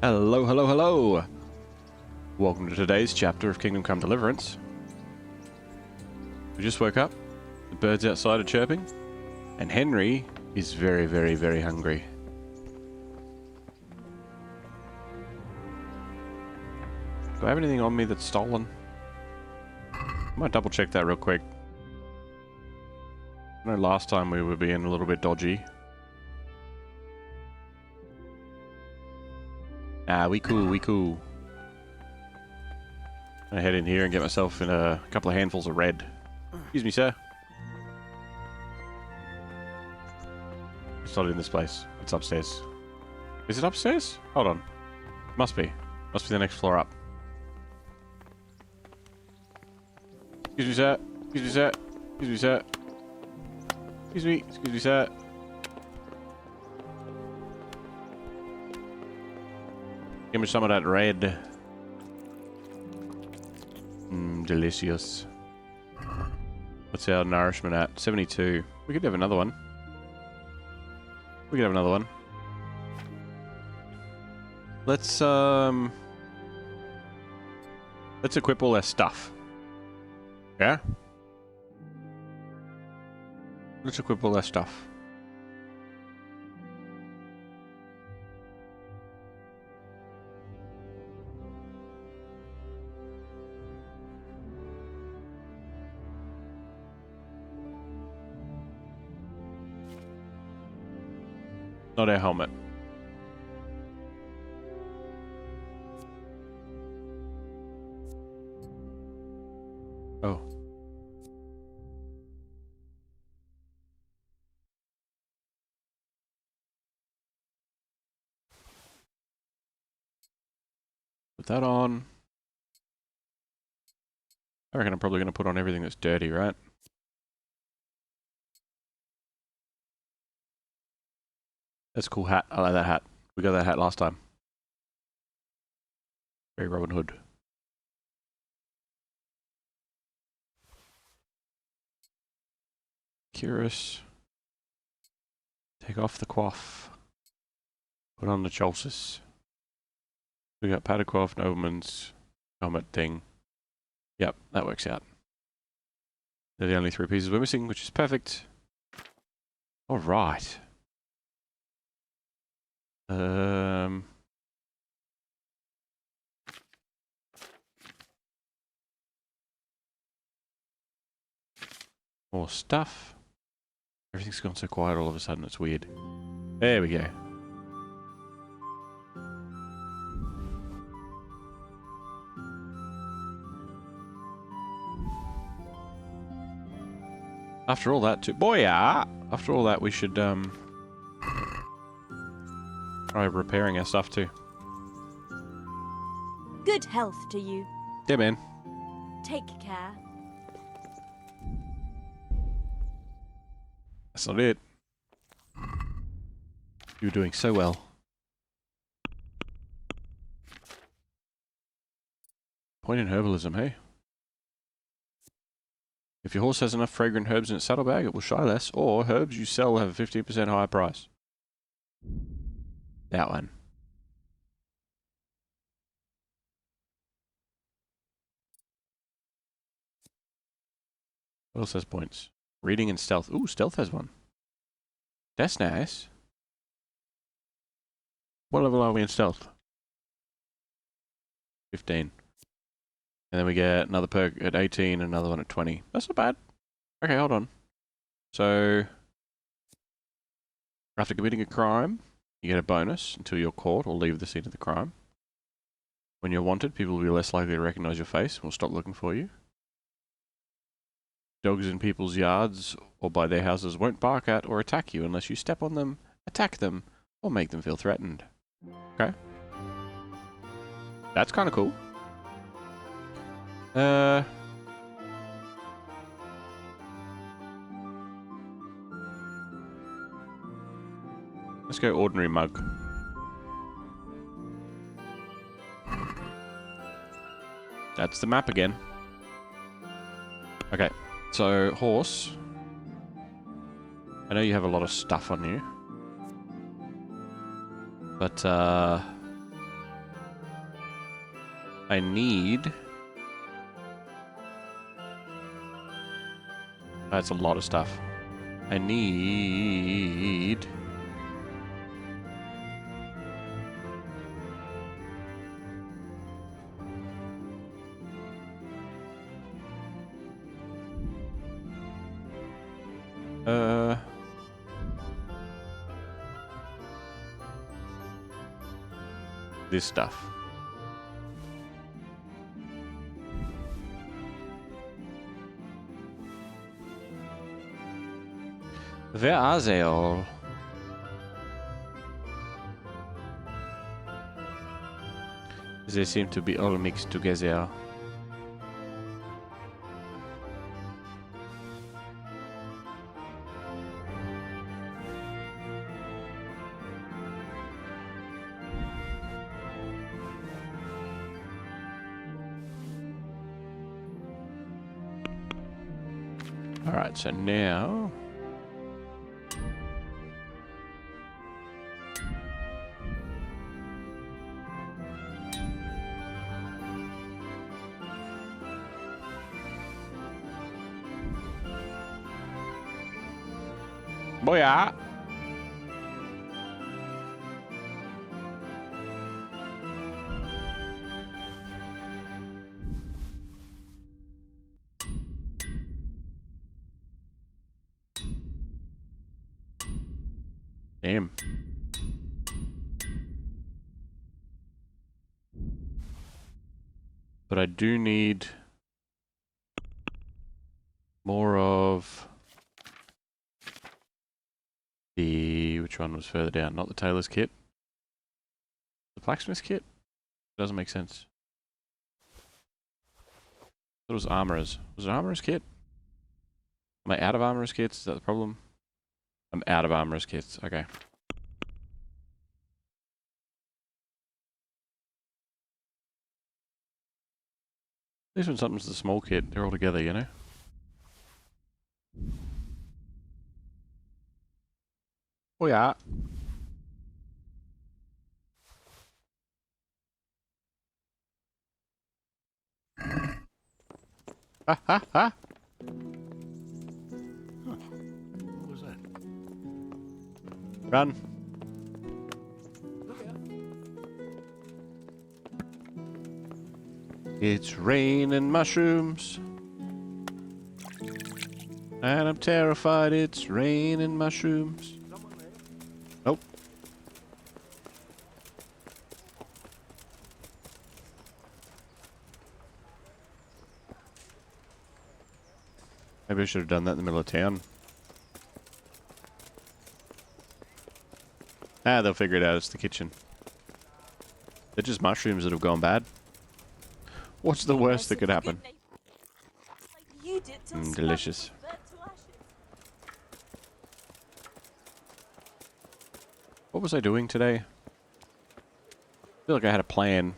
Hello, hello, hello! Welcome to today's chapter of Kingdom Come Deliverance. We just woke up, the birds outside are chirping, and Henry is very, very, very hungry. Do I have anything on me that's stolen? I might double check that real quick. I know last time we were being a little bit dodgy. Ah, we cool, we cool. I'm gonna head in here and get myself in a couple of handfuls of red. Excuse me, sir. It's not in this place. It's upstairs. Is it upstairs? Hold on. Must be. Must be the next floor up. Excuse me, sir. Excuse me, sir. Excuse me, sir. Excuse me. Excuse me, sir. Give me some of that red. Delicious. What's our nourishment at? 72. We could have another one. We could have another one. Let's equip all our stuff. Yeah? Let's equip all our stuff. Not our helmet. Oh. Put that on. I reckon I'm probably going to put on everything that's dirty, right? That's a cool hat. I like that hat. We got that hat last time. Very Robin Hood. Curious. Take off the coif. Put on the cholsis. We got padded coif, nobleman's helmet thing. Yep, that works out. They're the only three pieces we're missing, which is perfect. Alright. More stuff. Everything's gone so quiet all of a sudden, it's weird. There we go. After all that, after all that, we should try repairing our stuff too. Good health to you. Yeah, man. Take care. That's not it. You're doing so well. Point in herbalism, hey? If your horse has enough fragrant herbs in its saddlebag, it will shy less, or herbs you sell have a 15% higher price. That one. What else has points? Reading and stealth. Ooh, stealth has one. That's nice. What level are we in stealth? 15. And then we get another perk at 18 and another one at 20. That's not bad. Okay, hold on. So, after committing a crime, you get a bonus until you're caught or leave the scene of the crime. When you're wanted, people will be less likely to recognize your face and will stop looking for you. Dogs in people's yards or by their houses won't bark at or attack you unless you step on them, attack them, or make them feel threatened. Okay. That's kind of cool. Let's go ordinary mug. That's the map again. Okay, so horse. I know you have a lot of stuff on you. But, I need... That's a lot of stuff. I need... This stuff. Where are they all? They seem to be all mixed together. Alright, so now... Booyah! Damn. But I do need more of the... Which one was further down? Not the tailor's kit. The blacksmith kit? Doesn't make sense. It was armorers. Was it armorers kit? Am I out of armorers kits? Is that the problem? I'm out of armorers kits. Okay. At least when something's the small kit, they're all together, you know? Oh yeah. Ha ha ha! What was that? Run. It's raining mushrooms. And I'm terrified it's raining mushrooms. Nope. Maybe I should have done that in the middle of town. Ah, they'll figure it out. It's the kitchen. They're just mushrooms that have gone bad. What's the worst that could happen? Delicious. What was I doing today? I feel like I had a plan.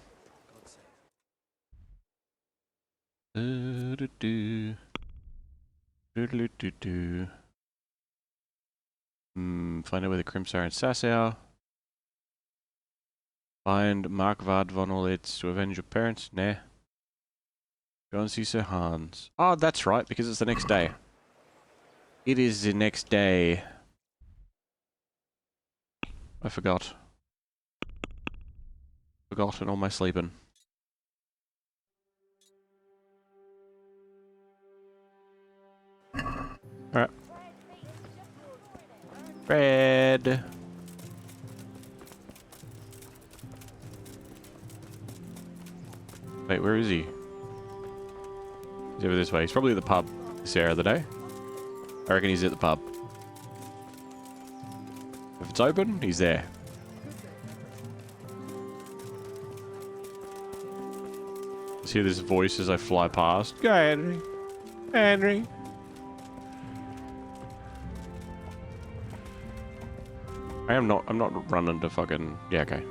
Find out where the crimps are in Sasau. Find Markvad von Olitz to avenge your parents. Nah. Go and see Sir Hans. Oh, that's right, because it's the next day. It is the next day. I forgot. Forgot in all my sleeping. Alright. Bread. Wait, where is he? He's over this way. He's probably at the pub this hour of the day. I reckon he's at the pub. If it's open, he's there. Just hear this voice as I fly past. Go, Henry. Henry. I'm not running to fucking... Yeah, okay.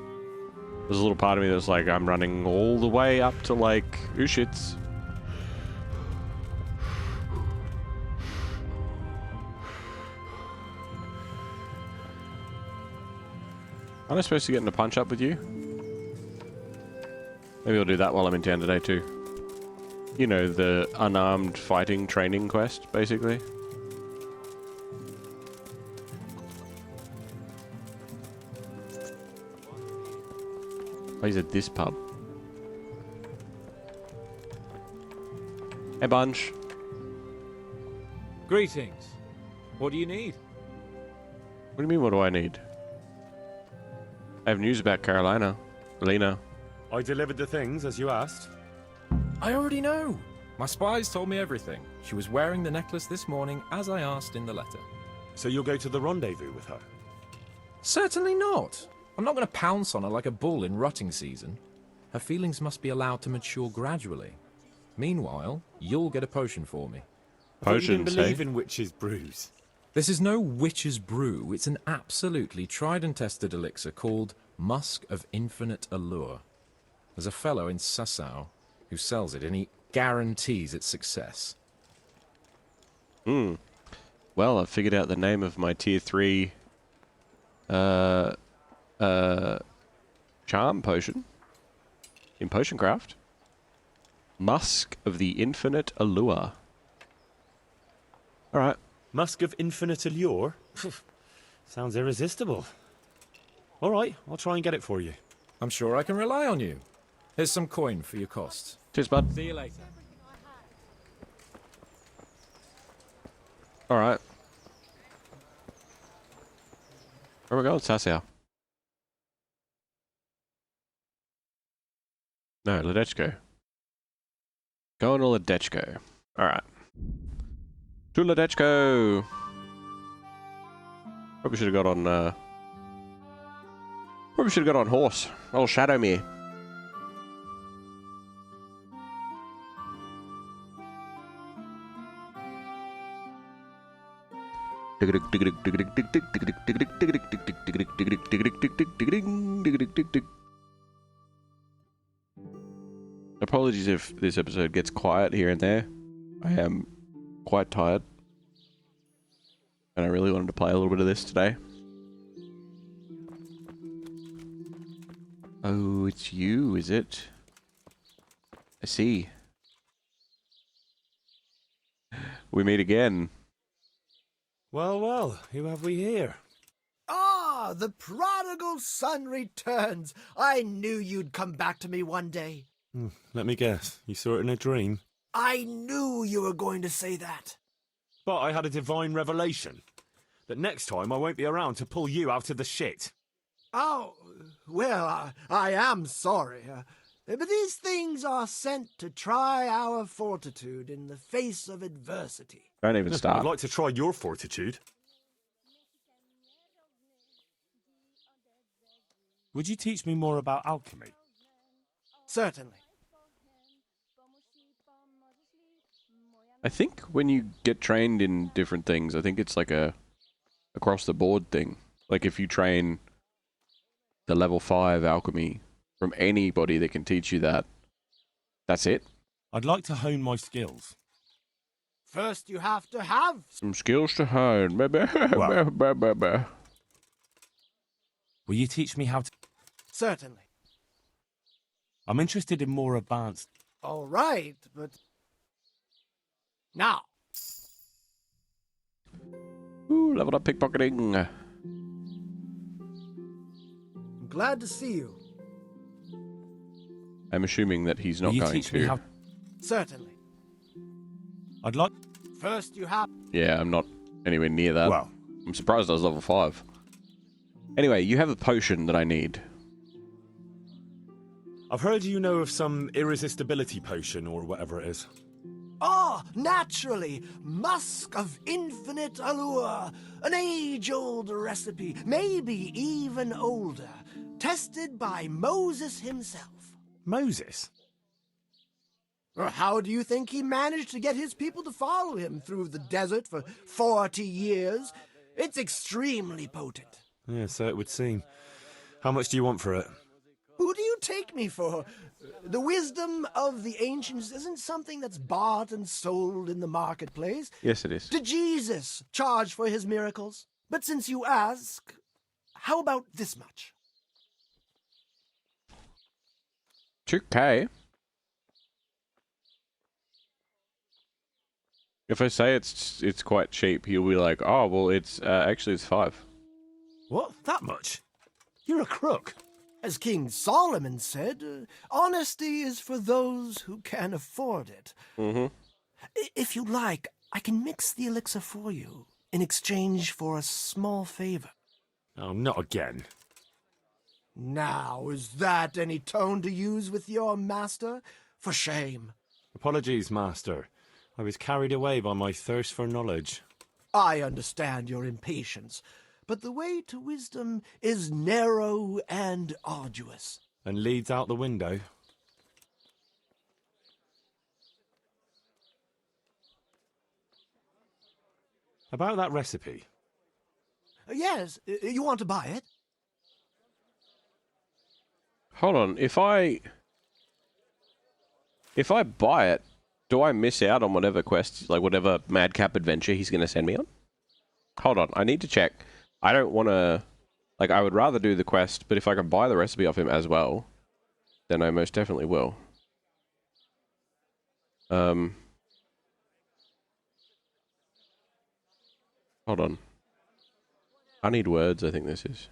There's a little part of me that's like, I'm running all the way up to, like, Ushitz. Aren't I supposed to get in a punch-up with you? Maybe I'll do that while I'm in town today too. You know, the unarmed fighting training quest, basically. Oh, he's at this pub. Hey, Bunch. Greetings. What do you need? What do you mean, what do I need? I have news about Carolina. Lena. I delivered the things as you asked. I already know. My spies told me everything. She was wearing the necklace this morning, as I asked in the letter. So you'll go to the rendezvous with her? Certainly not. I'm not going to pounce on her like a bull in rutting season. Her feelings must be allowed to mature gradually. Meanwhile, you'll get a potion for me. Potions, I don't even believe eh? in witches' brews. This is no witch's brew. It's an absolutely tried and tested elixir called Musk of Infinite Allure. There's a fellow in Sassau who sells it, and he guarantees its success. Well, I've figured out the name of my tier 3 charm potion in Potioncraft. Musk of the Infinite Allure. Alright. Musk of Infinite Allure? Sounds irresistible. Alright, I'll try and get it for you. I'm sure I can rely on you. Here's some coin for your costs. Cheers, bud. See you later. Alright. Where are we going? Sassau. No, Ledechko. Going to Ledechko. Alright. To Ledechko! Probably should have got on, Probably should have got on horse. Old Shadow me. Apologies if this episode gets quiet here and there. I am quite tired. And I really wanted to play a little bit of this today. Oh, it's you, is it? I see. We meet again. Well, well, who have we here? Ah, the prodigal son returns. I knew you'd come back to me one day. Let me guess, you saw it in a dream? I knew you were going to say that. But I had a divine revelation. That next time I won't be around to pull you out of the shit. Oh, well, I am sorry. But these things are sent to try our fortitude in the face of adversity. Don't even I'd start. like to try your fortitude. Would you teach me more about alchemy? Certainly. I think when you get trained in different things, I think it's like a across the board thing. Like if you train the level 5 alchemy from anybody that can teach you that, that's it. I'd like to hone my skills. First, you have to have... Some skills to hone. Will you teach me how to... Certainly. I'm interested in more advanced... All right, but... Now, Ooh, leveled up pickpocketing. I'm glad to see you. I'm assuming that he's not Will you going teach me to. how... Certainly. I'd like... First, you have... Yeah, I'm not anywhere near that. Well, I'm surprised I was level 5. Anyway, you have a potion that I need. I've heard you know of some irresistibility potion or whatever it is. Ah, naturally! Musk of Infinite Allure! An age-old recipe, maybe even older. Tested by Moses himself. Moses? How do you think he managed to get his people to follow him through the desert for 40 years? It's extremely potent. Yeah, so it would seem. How much do you want for it? Who do you take me for? The wisdom of the ancients isn't something that's bought and sold in the marketplace. Yes, it is. Did Jesus charge for his miracles? But since you ask, how about this much? 2K? If I say it's quite cheap, he'll be like, oh, well, it's actually it's 5. What? That much? You're a crook. As King Solomon said, honesty is for those who can afford it. Mm-hmm. If you like, I can mix the elixir for you in exchange for a small favor. Oh, not again. Now, is that any tone to use with your master? For shame. Apologies, master. I was carried away by my thirst for knowledge. I understand your impatience, but the way to wisdom is narrow and arduous. And leads out the window. About that recipe. Yes, you want to buy it? Hold on, if I buy it, do I miss out on whatever quest, like whatever madcap adventure he's going to send me on? Hold on, I need to check. I don't want to... Like, I would rather do the quest, but if I can buy the recipe off him as well, then I most definitely will. Hold on. I need words, I think this is.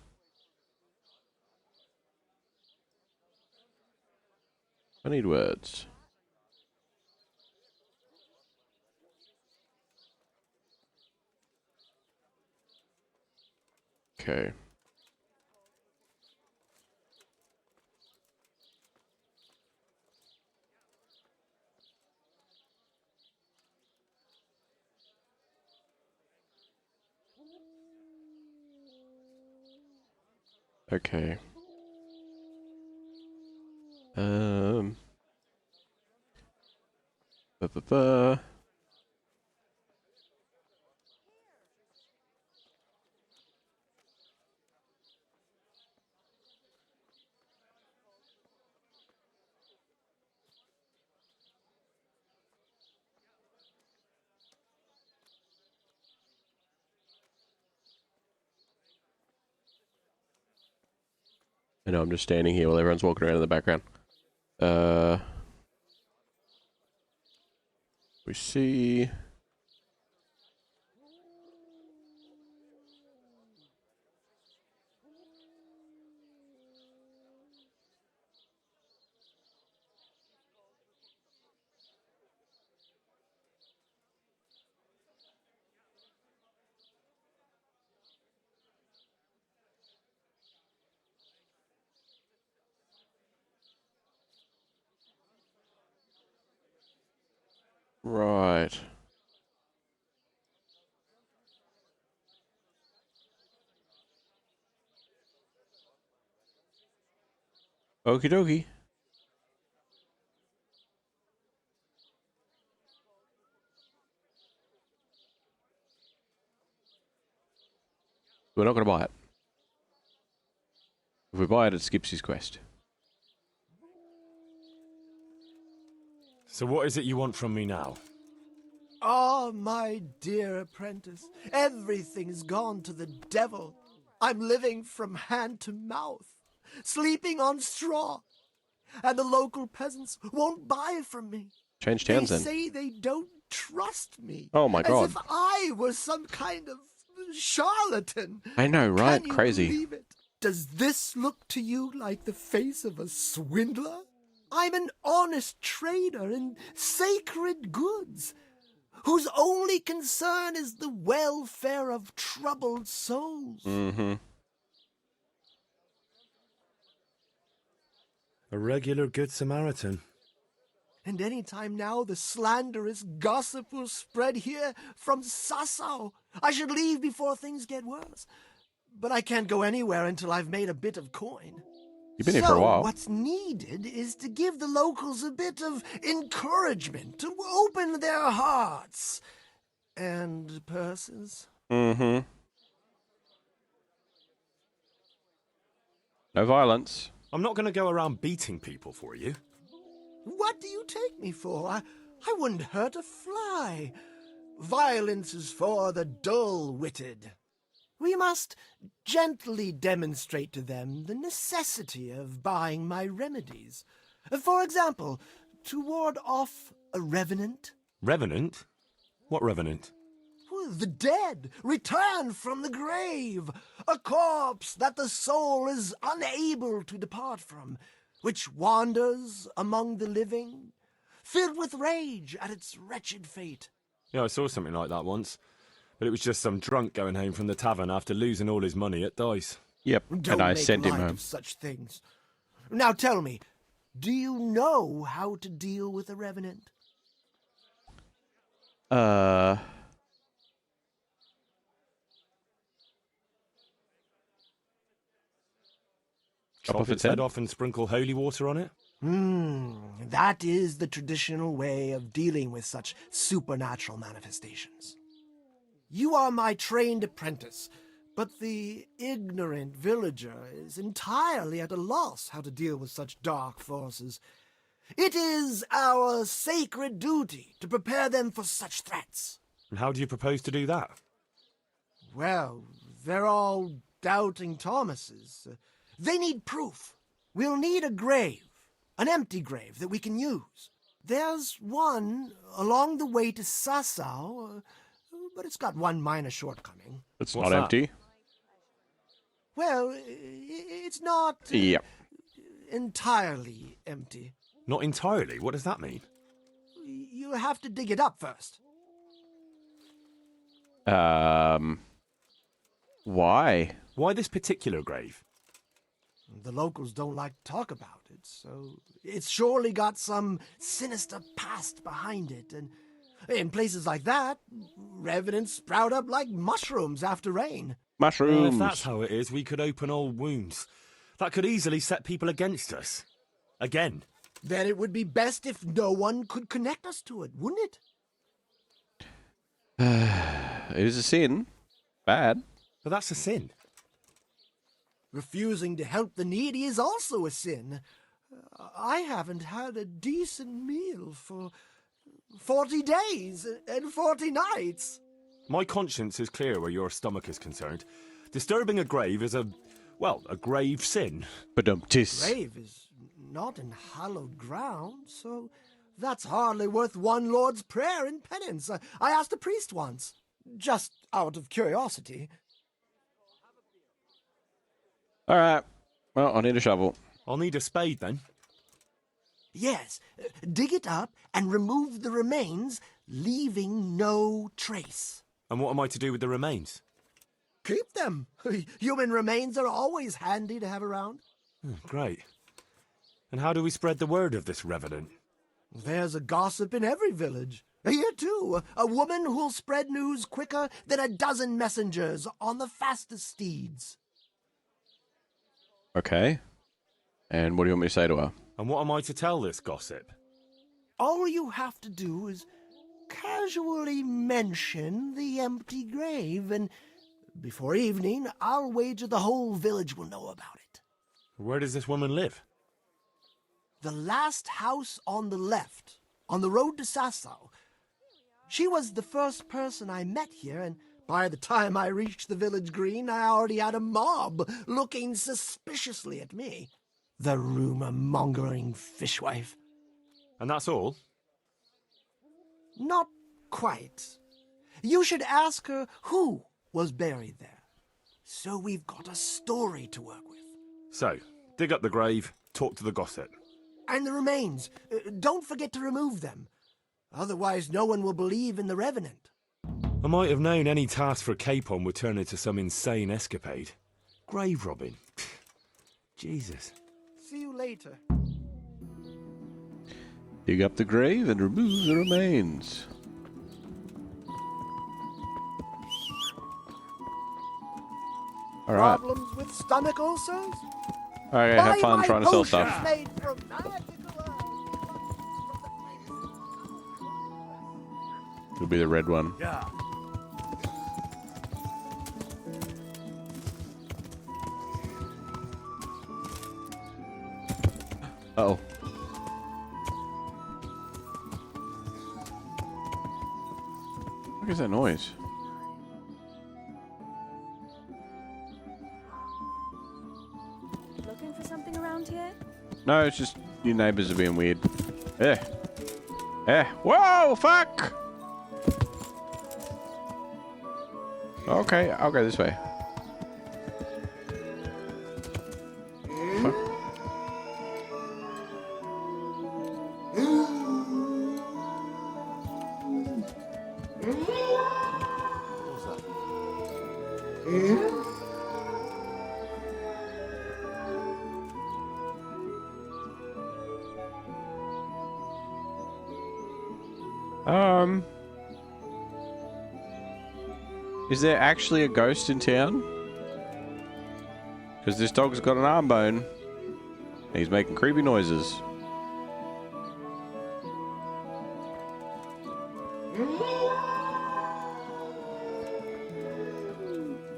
I need words. Okay. Okay. Ba -ba -ba. I know I'm just standing here while everyone's walking around in the background. We see... Right. Okie dokie. We're not going to buy it. If we buy it, it skips his quest. So what is it you want from me now? Ah, my dear apprentice, everything's gone to the devil. I'm living from hand to mouth, sleeping on straw, and the local peasants won't buy from me. Change towns They then. say they don't trust me. Oh my God. As if I were some kind of charlatan. I know, right? Can you Crazy. believe it? Does this look to you like the face of a swindler? I'm an honest trader in sacred goods, whose only concern is the welfare of troubled souls. Mm-hmm. A regular good Samaritan. And any time now the slanderous gossip will spread here from Sassau. I should leave before things get worse. But I can't go anywhere until I've made a bit of coin. You've been here for a while. What's needed is to give the locals a bit of encouragement, to open their hearts and purses. Mm-hmm. No violence. I'm not going to go around beating people for you. What do you take me for? I wouldn't hurt a fly. Violence is for the dull-witted. We must gently demonstrate to them the necessity of buying my remedies. For example, to ward off a revenant. Revenant? What revenant? The dead return from the grave, a corpse that the soul is unable to depart from, which wanders among the living, filled with rage at its wretched fate. Yeah, I saw something like that once. But it was just some drunk going home from the tavern after losing all his money at dice. Yep, Don't and I make sent him light home. of such things. Now tell me, do you know how to deal with a revenant? Chop off its head head? off and sprinkle holy water on it? That is the traditional way of dealing with such supernatural manifestations. You are my trained apprentice, but the ignorant villager is entirely at a loss how to deal with such dark forces. It is our sacred duty to prepare them for such threats. And how do you propose to do that? Well, they're all doubting Thomases. They need proof. We'll need a grave, an empty grave that we can use. There's one along the way to Sasau, but it's got one minor shortcoming. It's What's not that? empty. Well, it's not Yep. entirely empty. Not entirely. What does that mean? You have to dig it up first. Why? Why this particular grave? The locals don't like to talk about it, so it's surely got some sinister past behind it. And in places like that, revenants sprout up like mushrooms after rain. Mushrooms. If that's how it is, we could open old wounds. That could easily set people against us. Again. Then it would be best if no one could connect us to it, wouldn't it? It is a sin. Bad. But that's a sin. Refusing to help the needy is also a sin. I haven't had a decent meal for 40 days and 40 nights. My conscience is clear where your stomach is concerned. Disturbing a grave is a grave sin. Badum-tis. Grave is not in hallowed ground, so that's hardly worth one Lord's Prayer in penance. I asked a priest once, just out of curiosity. All right. Well, I need a shovel. I'll need a spade then. Yes, dig it up and remove the remains, leaving no trace. And what am I to do with the remains? Keep them. Human remains are always handy to have around. Great. And how do we spread the word of this revenant? There's a gossip in every village. Here, too, a woman who'll spread news quicker than a dozen messengers on the fastest steeds. Okay. And what do you want me to say to her? And what am I to tell this gossip? All you have to do is casually mention the empty grave, and before evening, I'll wager the whole village will know about it. Where does this woman live? The last house on the left, on the road to Sasau. She was the first person I met here, and by the time I reached the village green, I already had a mob looking suspiciously at me. The rumor-mongering fishwife. And that's all? Not quite. You should ask her who was buried there. So we've got a story to work with. So, dig up the grave, talk to the gossip. And the remains. Don't forget to remove them. Otherwise, no one will believe in the revenant. I might have known any task for Capon would turn into some insane escapade. Grave robbing. Jesus. See you later. Dig up the grave and remove the remains. All right. Problems with stomach ulcers? All right, have Buy fun my trying to sell potions stuff. made from magical herbs. It'll be the red one. Yeah. Uh-oh. What is that noise? Looking for something around here? No, it's just Your neighbors are being weird. Eh. Eh. Whoa, fuck! Okay, I'll go this way. Fuck. Is there actually a ghost in town? Because this dog's got an arm bone. And he's making creepy noises.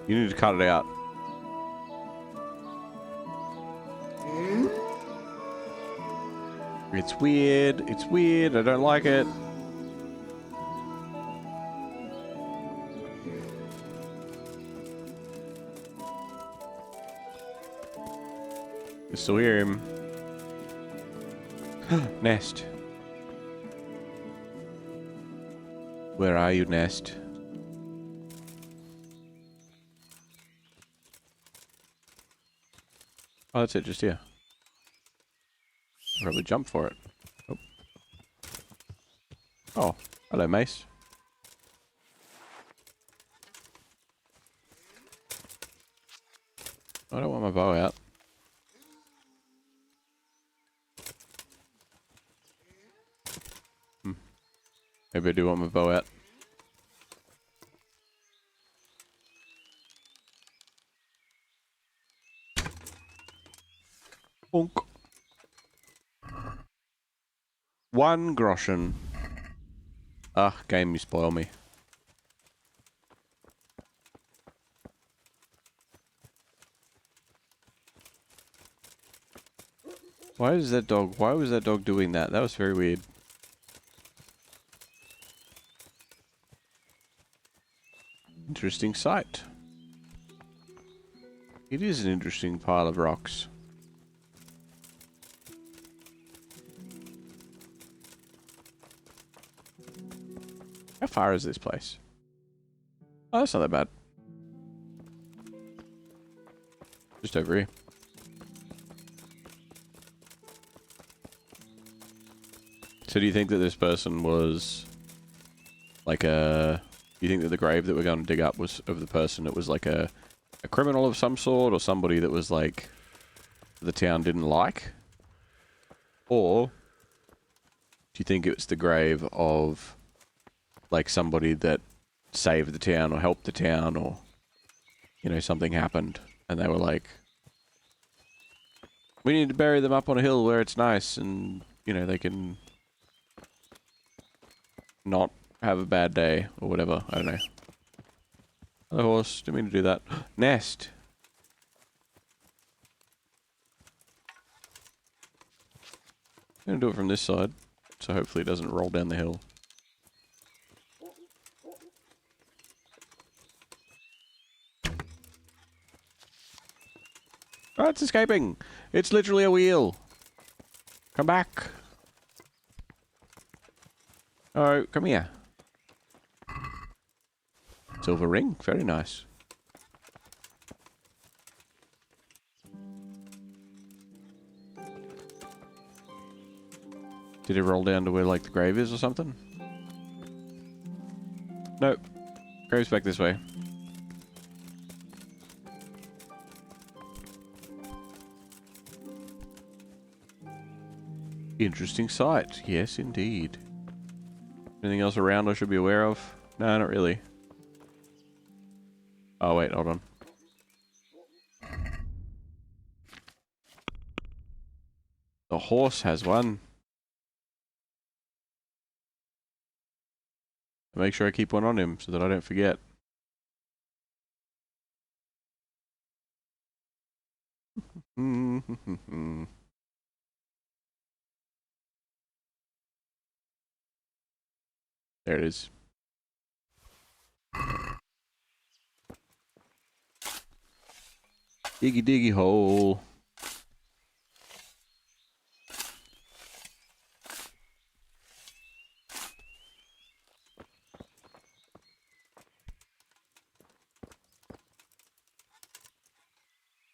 You need to cut it out. It's weird. It's weird. I don't like it. I still hear him. Nest. Where are you, Nest? Oh, that's it, just here. I'll probably jump for it. Oh. Oh, hello, Mace. I don't want my bow out. Maybe I do want my bow out. Bonk. 1 groschen. Ah, game, you spoil me. Why was that dog doing that? That was very weird. Interesting sight. It is an interesting pile of rocks. How far is this place? Oh, that's not that bad. Just over here. So do you think that this person was like a... Do you think that the grave that we're going to dig up was of the person that was like a criminal of some sort, or somebody that was like the town didn't like? Or do you think it was the grave of like somebody that saved the town or helped the town, or, you know, something happened and they were like, we need to bury them up on a hill where it's nice and, you know, they can not have a bad day or whatever. I don't know. Hello, horse. Didn't mean to do that. Nest. I'm gonna do it from this side, so hopefully it doesn't roll down the hill. Oh, it's escaping! It's literally a wheel! Come back! Oh, come here. Silver ring, very nice. Did it roll down to where, like, the grave is or something? Nope. Grave's back this way. Interesting sight. Yes, indeed. Anything else around I should be aware of? No, not really. Oh, wait, hold on. The horse has one. Make sure I keep one on him so that I don't forget. There it is. Diggy diggy hole.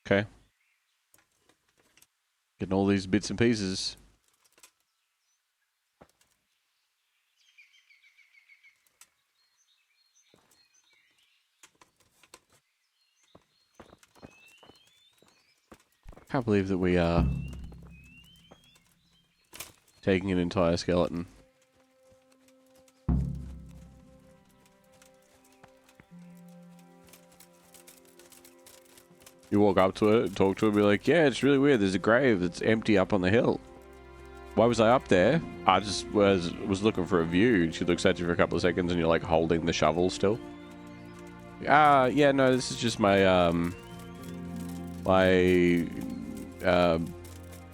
Okay. Getting all these bits and pieces. Can't believe that we are taking an entire skeleton. You walk up to it, talk to it, be like, yeah, it's really weird. There's a grave that's empty up on the hill. Why was I up there? I just was looking for a view. She looks at you for a couple of seconds and you're like holding the shovel still. Yeah, no, this is just my,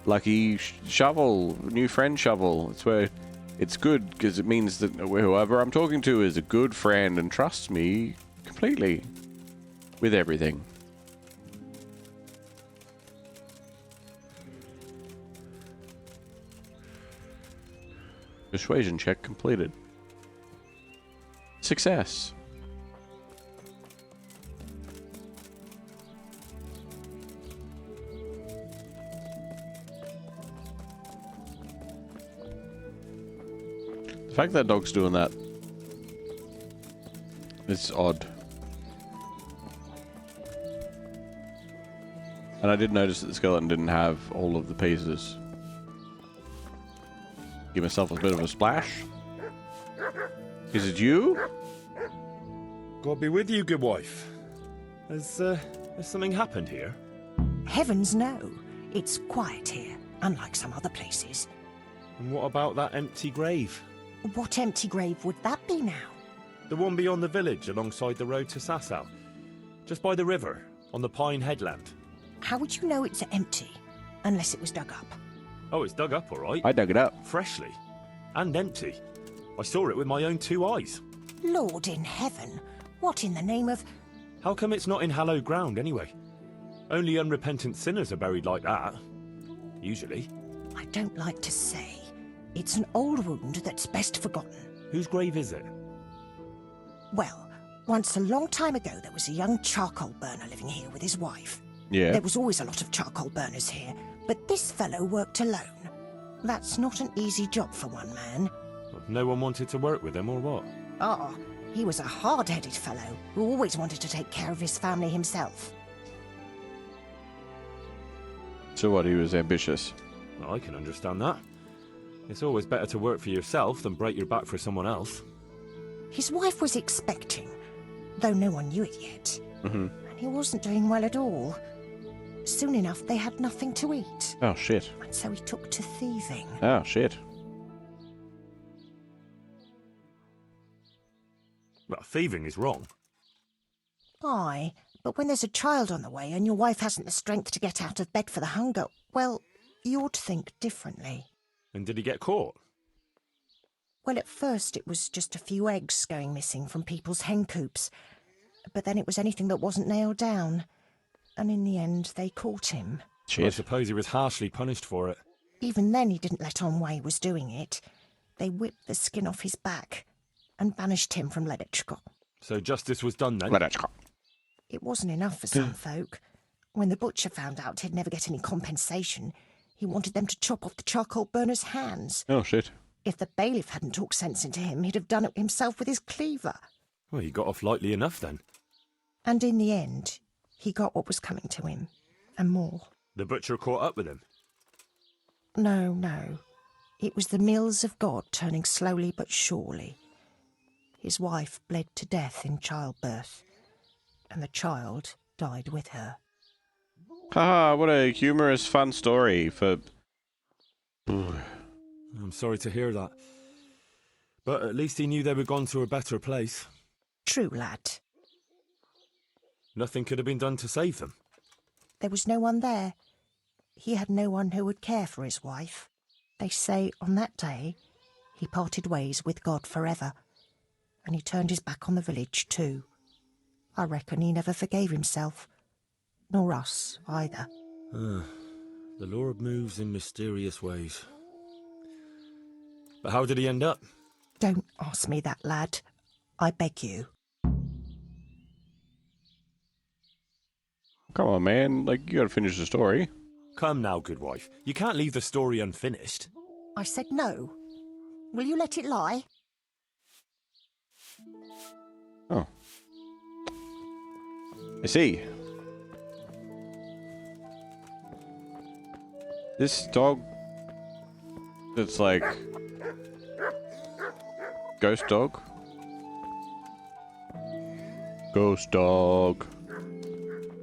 lucky shovel, new friend shovel. It's where it's good because it means that whoever I'm talking to is a good friend and trusts me completely with everything. Persuasion check completed. Success. The fact that dog's doing that, it's odd. And I did notice that the skeleton didn't have all of the pieces. Give myself a bit of a splash. Is it you? God be with you, good wife. Has something happened here? Heavens no. It's quiet here, unlike some other places. And what about that empty grave? What empty grave would that be now? The one beyond the village, alongside the road to Sasau. Just by the river, on the Pine Headland. How would you know it's empty? Unless it was dug up. Oh, it's dug up, all right. I dug it up. Freshly. And empty. I saw it with my own 2 eyes. Lord in heaven, what in the name of... How come it's not in hallowed ground, anyway? Only unrepentant sinners are buried like that. Usually. I don't like to say. It's an old wound that's best forgotten. Whose grave is it? Well, once a long time ago there was a young charcoal burner living here with his wife. Yeah. There was always a lot of charcoal burners here, but this fellow worked alone. That's not an easy job for one man. No one wanted to work with him, or what? Ah, he was a hard-headed fellow who always wanted to take care of his family himself. So what, he was ambitious? Well, I can understand that. It's always better to work for yourself than break your back for someone else. His wife was expecting, though no one knew it yet. And he wasn't doing well at all. Soon enough, they had nothing to eat. Oh, shit. And so he took to thieving. Oh, shit. Well, thieving is wrong. Aye, but when there's a child on the way and your wife hasn't the strength to get out of bed for the hunger, well, you ought to think differently. And did he get caught? Well, at first it was just a few eggs going missing from people's hen coops. But then it was anything that wasn't nailed down. And in the end, they caught him. Well, I suppose he was harshly punished for it. Even then, he didn't let on why he was doing it. They whipped the skin off his back and banished him from Ledechko. So justice was done then? It wasn't enough for some folk. When the butcher found out he'd never get any compensation, he wanted them to chop off the charcoal burner's hands. Oh, shit. If the bailiff hadn't talked sense into him, he'd have done it himself with his cleaver. Well, he got off lightly enough then. And in the end, he got what was coming to him, and more. The butcher caught up with him? No. It was the mills of God turning slowly but surely. His wife bled to death in childbirth, and the child died with her. Haha, what a humorous, fun story for... I'm sorry to hear that. But at least he knew they were gone to a better place. True, lad. Nothing could have been done to save them. There was no one there. He had no one who would care for his wife. They say on that day he parted ways with God forever, and he turned his back on the village too. I reckon he never forgave himself, nor us either. The Lord moves in mysterious ways. But how did he end up? Don't ask me that, lad. I beg you. come on, man. Like, you gotta finish the story. Come now, good wife. You can't leave the story unfinished. I said no. Will you let it lie? Oh. I see. This dog... It's like... Ghost dog? Ghost dog.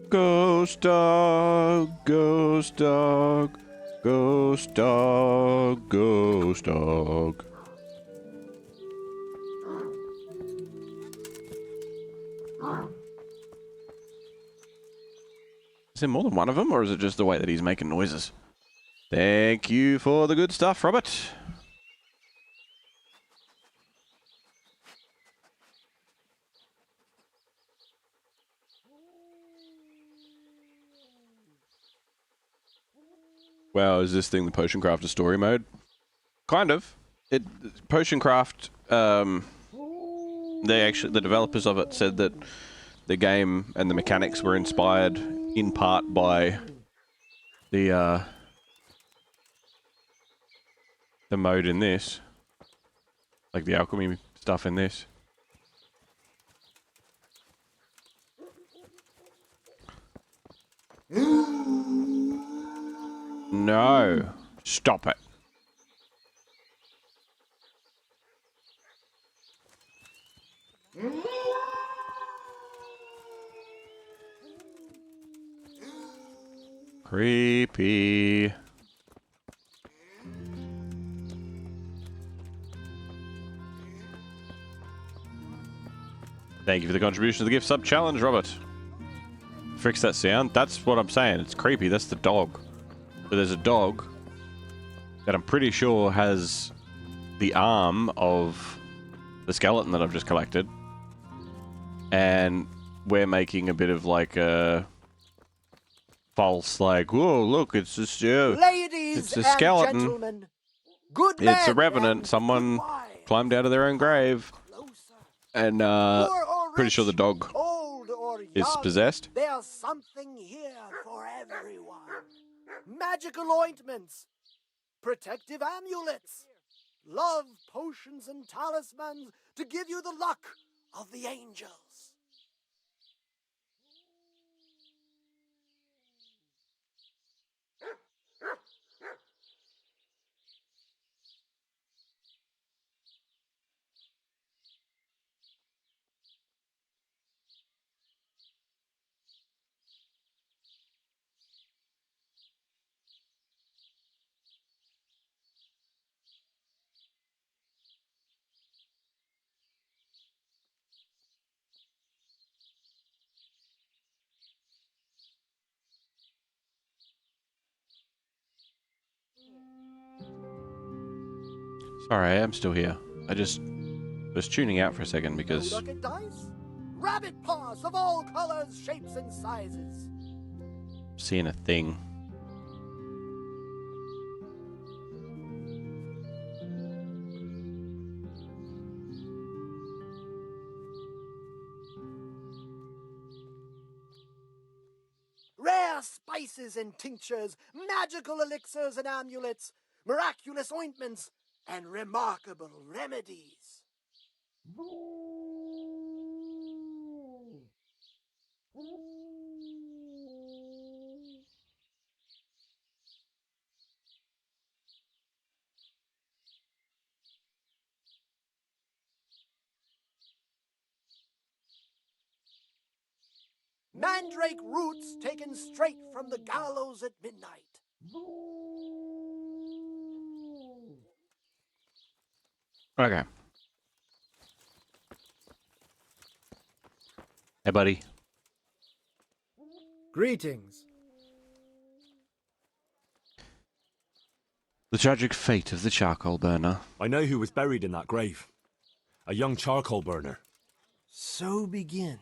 Ghost dog. Ghost dog. Ghost dog. Ghost dog. Is there more than one of them, or is it just the way that he's making noises? Thank you for the good stuff, Robert. Wow, is this thing the Potion Crafter story mode? Kind of. Potion Craft, the developers of it said that the game and the mechanics were inspired in part by the mode in this. Like the alchemy stuff in this. No. Stop it. Creepy. Thank you for the contribution to the gift sub challenge, Robert. Fix that sound. That's what I'm saying. It's creepy. That's the dog. But there's a dog that I'm pretty sure has the arm of the skeleton that I've just collected. And we're making a bit of like a false, like, whoa, look, it's just, Ladies it's a and skeleton. gentlemen, good It's men a revenant. and Someone good wine. climbed out of their own grave. Closer. And Poor or pretty rich, sure the dog old or is young, possessed. There's something here for everyone. Magical ointments, protective amulets, love potions and talismans to give you the luck of the angels. Sorry, I am still here. I just was tuning out for a second because Look at dice, rabbit paws of all colors, shapes, and sizes. I'm seeing a thing. Rare spices and tinctures, magical elixirs and amulets, miraculous ointments, and remarkable remedies. Mandrake roots taken straight from the gallows at midnight. Okay. Hey, buddy. Greetings. The tragic fate of the charcoal burner. I know who was buried in that grave. A young charcoal burner. So begins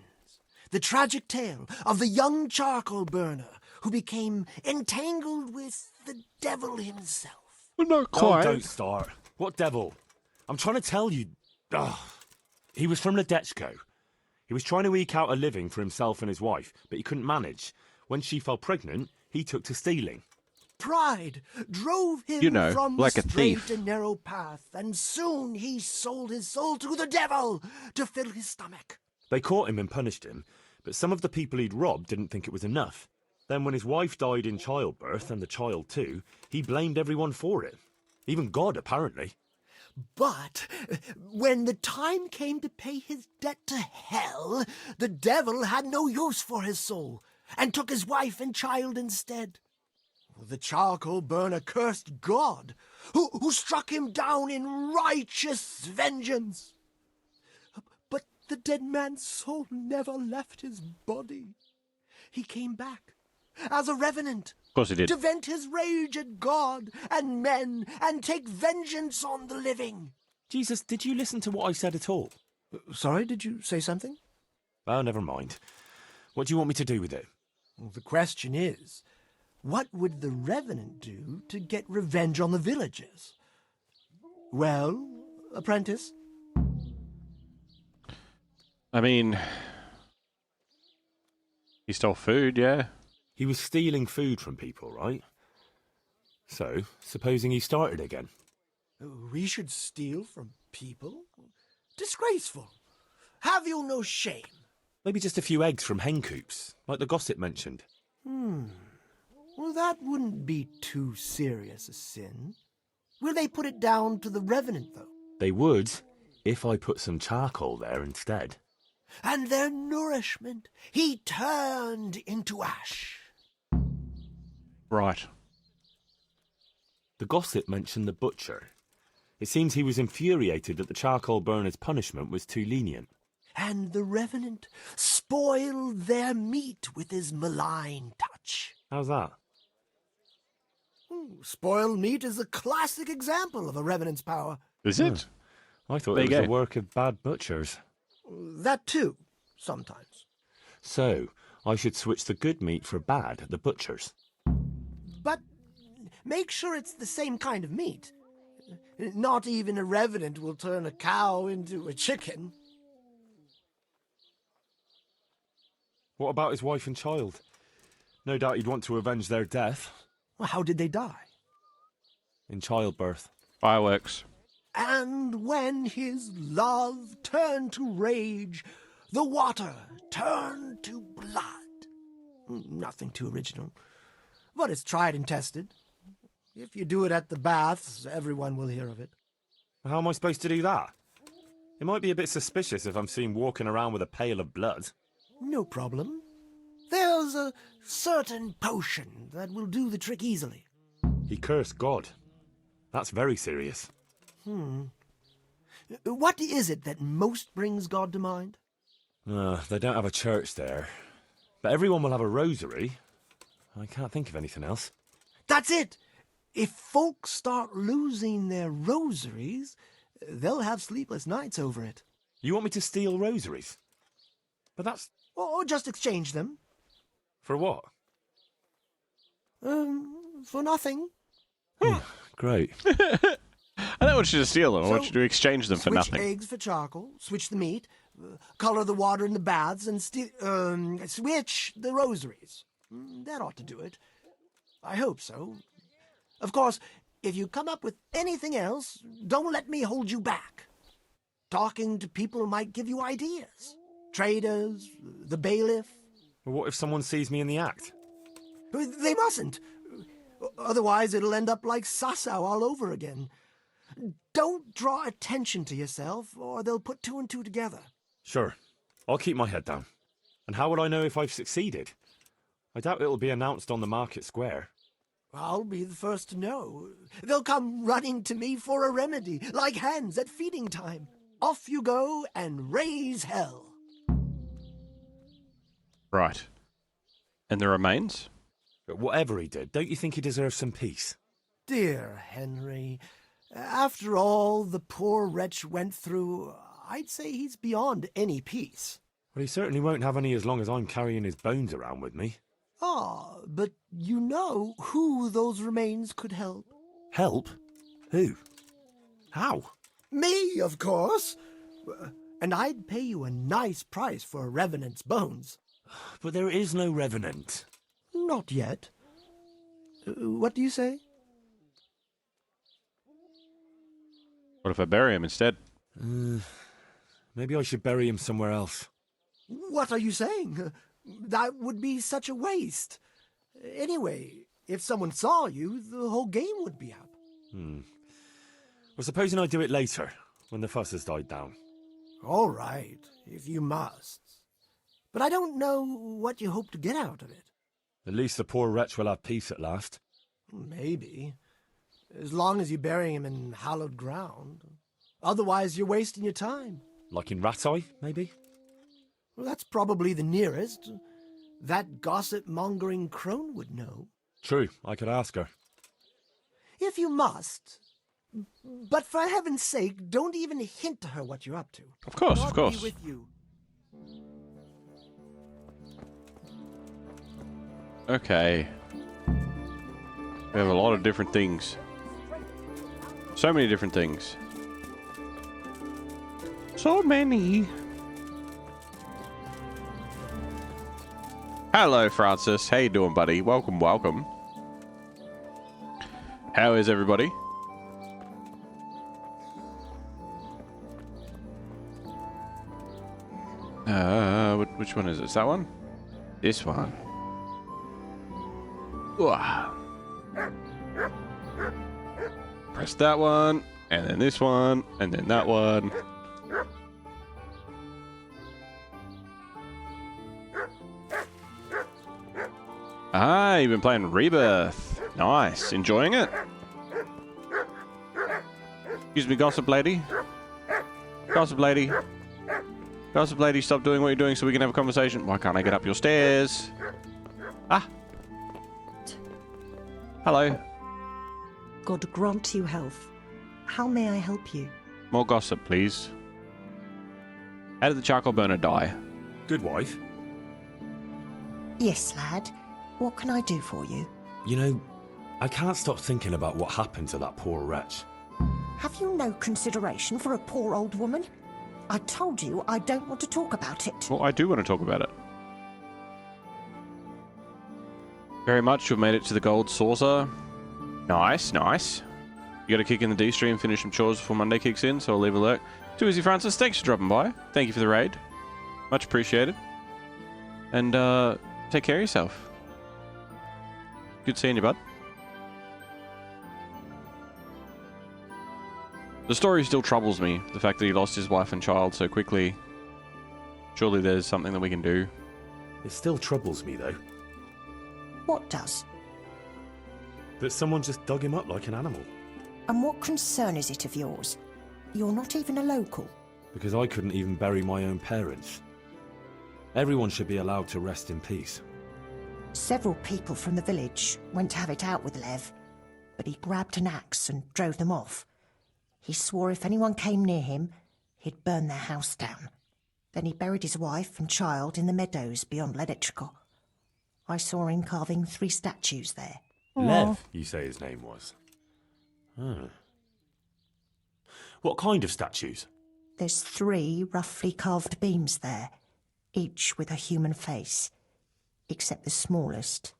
the tragic tale of the young charcoal burner who became entangled with the devil himself. Well, not Oh, don't start. What devil? I'm trying to tell you. Ugh. He was from Ledetchko. He was trying to eke out a living for himself and his wife, but he couldn't manage. When she fell pregnant, he took to stealing. Pride drove him You know, from like the a straight thief. and narrow path, and soon he sold his soul to the devil to fill his stomach. They caught him and punished him, but some of the people he'd robbed didn't think it was enough. Then when his wife died in childbirth, and the child too, he blamed everyone for it. Even God, apparently. But when the time came to pay his debt to hell, the devil had no use for his soul, and took his wife and child instead. The charcoal burner cursed God, who struck him down in righteous vengeance. But the dead man's soul never left his body. He came back as a revenant, Of course he did. to vent his rage at God and men and take vengeance on the living. Jesus, did you listen to what I said at all? Sorry, did you say something? Oh, never mind. What do you want me to do with it? Well, the question is, what would the revenant do to get revenge on the villagers? Well, apprentice? I mean, he stole food, yeah. He was stealing food from people, right? So, supposing he started again. We should steal from people? Disgraceful. Have you no shame? Maybe just a few eggs from hen coops, like the gossip mentioned. Well, that wouldn't be too serious a sin. Will they put it down to the revenant, though? They would, if I put some charcoal there instead. And their nourishment he turned into ash. Right. The gossip mentioned the butcher. It seems he was infuriated that the charcoal burner's punishment was too lenient. And the revenant spoiled their meat with his malign touch. How's that? Spoiled meat is a classic example of a revenant's power. Is it? I thought There it you was the go. work of bad butchers. That too, sometimes. So, I should switch the good meat for bad at the butcher's. But make sure it's the same kind of meat. Not even a revenant will turn a cow into a chicken. What about his wife and child? No doubt he'd want to avenge their death. Well, how did they die? In childbirth. Fireworks. And when his love turned to rage, the water turned to blood. Nothing too original, but it's tried and tested. If you do it at the baths, everyone will hear of it. How am I supposed to do that? It might be a bit suspicious if I'm seen walking around with a pail of blood. No problem. There's a certain potion that will do the trick easily. He cursed God. That's very serious. What is it that most brings God to mind? They don't have a church there. But everyone will have a rosary. I can't think of anything else. That's it! If folks start losing their rosaries, they'll have sleepless nights over it. You want me to steal rosaries? But that's... Or just exchange them. For what? For nothing. Great. I don't want you to steal them. I want So, you to exchange them for switch nothing. eggs for charcoal, switch the meat, color the water in the baths, and switch the rosaries. That ought to do it. I hope so. Of course, if you come up with anything else, don't let me hold you back. Talking to people might give you ideas. Traders, the bailiff. Well, what if someone sees me in the act? They mustn't. Otherwise, it'll end up like Sasau all over again. Don't draw attention to yourself, or they'll put two and two together. Sure. I'll keep my head down. And how would I know if I've succeeded? I doubt it'll be announced on the market square. I'll be the first to know. They'll come running to me for a remedy, like hens at feeding time. Off you go and raise hell. Right. And the remains? But whatever he did, don't you think he deserves some peace? Dear Henry, after all the poor wretch went through, I'd say he's beyond any peace. Well, he certainly won't have any as long as I'm carrying his bones around with me. Ah, but you know who those remains could help? Help? Who? How? Me, of course. And I'd pay you a nice price for a revenant's bones. But there is no revenant. Not yet. What do you say? What if I bury him instead? Maybe I should bury him somewhere else. What are you saying? That would be such a waste. Anyway, if someone saw you, the whole game would be up. Well, supposing I do it later, when the fuss has died down. All right, if you must. But I don't know what you hope to get out of it. At least the poor wretch will have peace at last. Maybe. As long as you bury him in hallowed ground. Otherwise, you're wasting your time. Like in Rattay, maybe? Well, that's probably the nearest. That gossip-mongering crone would know. True, I could ask her. If you must. But for heaven's sake, don't even hint to her what you're up to. Of course, God of course. be with you. Okay. We have a lot of different things. So many different things. So many. Hello, Francis. How you doing, buddy? Welcome, welcome. How is everybody? Which one is it? Is that one? This one. Ooh. Press that one, and then this one, and then that one. Ah, you've been playing Rebirth. Nice. Enjoying it? Excuse me, gossip lady. Gossip lady. Gossip lady, stop doing what you're doing so we can have a conversation. Why can't I get up your stairs? Ah. Hello. God grant you health. How may I help you? More gossip, please. How did the charcoal burner die? Good wife. Yes, lad. What can I do for you? You know, I can't stop thinking about what happened to that poor wretch. Have you no consideration for a poor old woman? I told you I don't want to talk about it. Well, I do want to talk about it. Very much. You've made it to the gold saucer. Nice, nice. You got to kick in the D stream, finish some chores before Monday kicks in, so I'll leave a lurk. Too easy, Francis. Thanks for dropping by. Thank you for the raid. Much appreciated. And take care of yourself. Good seeing you, bud. The story still troubles me. The fact that he lost his wife and child so quickly. Surely there's something that we can do. It still troubles me, though. What does? That someone just dug him up like an animal. And what concern is it of yours? You're not even a local. Because I couldn't even bury my own parents. Everyone should be allowed to rest in peace. Several people from the village went to have it out with Lev, but he grabbed an axe and drove them off. He swore if anyone came near him, he'd burn their house down. Then he buried his wife and child in the meadows beyond Ledechko. I saw him carving 3 statues there. Lev, you say his name was? Huh. What kind of statues? There's 3 roughly carved beams there, each with a human face, except the smallest,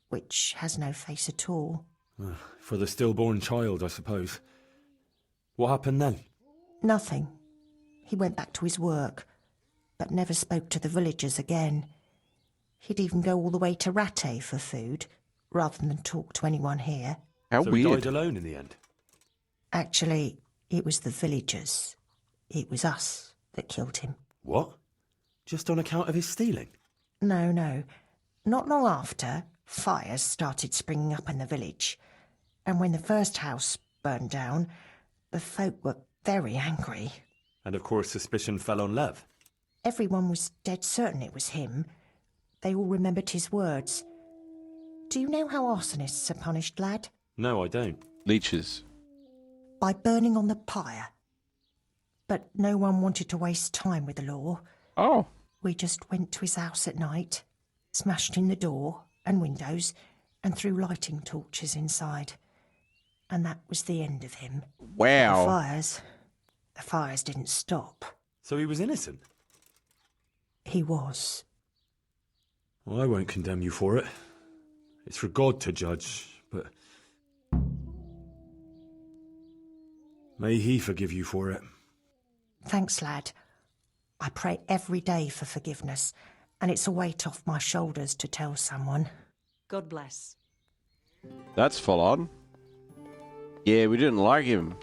which has no face at all. For the stillborn child, I suppose. What happened then? Nothing. He went back to his work, but never spoke to the villagers again. He'd even go all the way to Rattay for food, rather than talk to anyone here. How so weird. He died alone in the end? Actually, it was the villagers. It was us that killed him. What? Just on account of his stealing? No, no. Not long after, fires started springing up in the village. And when the first house burned down, the folk were very angry. And of course suspicion fell on Lev. Everyone was dead certain it was him. They all remembered his words. Do you know how arsonists are punished, lad? No, I don't. Leeches. By burning on the pyre. But no one wanted to waste time with the law. Oh. We just went to his house at night, smashed in the door and windows, and threw lighting torches inside. And that was the end of him. Wow. The fires didn't stop. So he was innocent? He was. Well, I won't condemn you for it. It's for God to judge, but may he forgive you for it. Thanks, lad. I pray every day for forgiveness, and it's a weight off my shoulders to tell someone. God bless. That's full on. Yeah, we didn't like him.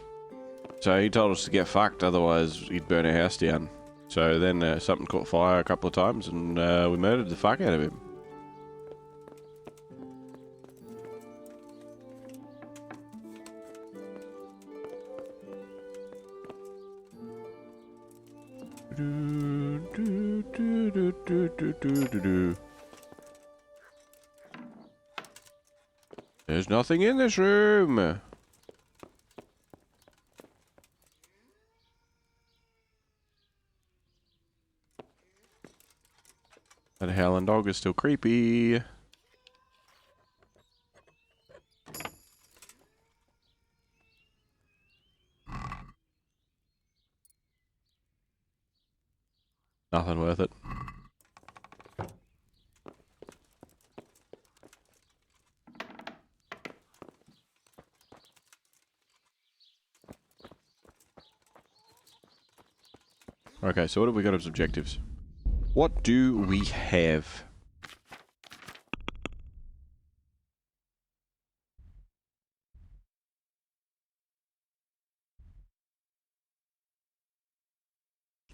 So he told us to get fucked, otherwise he'd burn our house down. So then something caught fire a couple of times, and we murdered the fuck out of him. There's nothing in this room. That howling dog is still creepy. Nothing worth it. Okay, so what have we got as objectives? What do we have?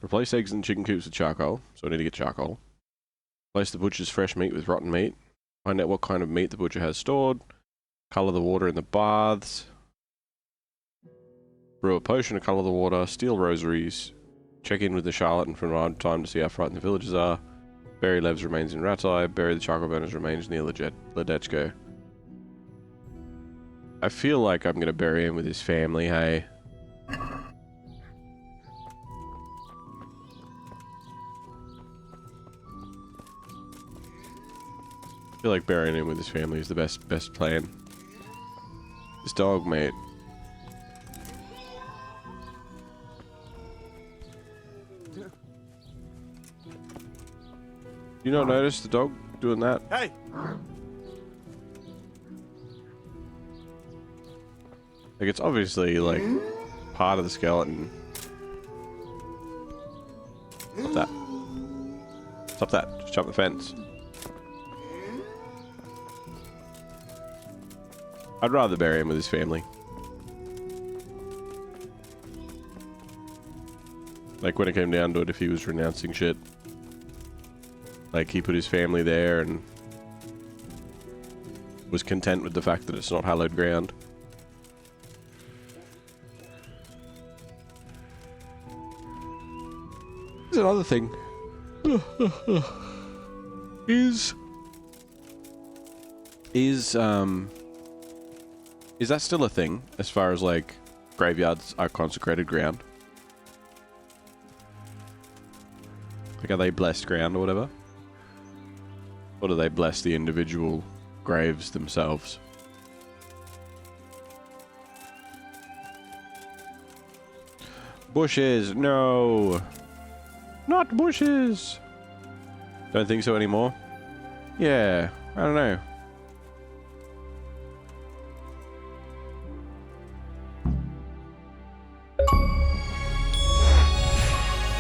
Replace eggs and chicken coops with charcoal, so I need to get charcoal. Replace the butcher's fresh meat with rotten meat. Find out what kind of meat the butcher has stored. Colour the water in the baths. Brew a potion to colour the water. Steal rosaries. Check in with the charlatan from time to time to see how frightened the villagers are. Bury Lev's remains in Ratai. Bury the charcoal burner's remains near Ledechko. I feel like I'm going to bury him with his family, hey? I feel like burying him with his family is the best plan. This dog, mate. You not notice the dog doing that? Hey! Like, it's obviously, like, part of the skeleton. Stop that. Stop that. Just jump the fence. I'd rather bury him with his family. Like, when it came down to it, if he was renouncing shit. Like, he put his family there and was content with the fact that it's not hallowed ground. There's another thing. Is that still a thing as far as, like, graveyards are consecrated ground? Like, are they blessed ground or whatever? Or do they bless the individual graves themselves? Bushes, no! Not bushes! Don't think so anymore? Yeah, I don't know.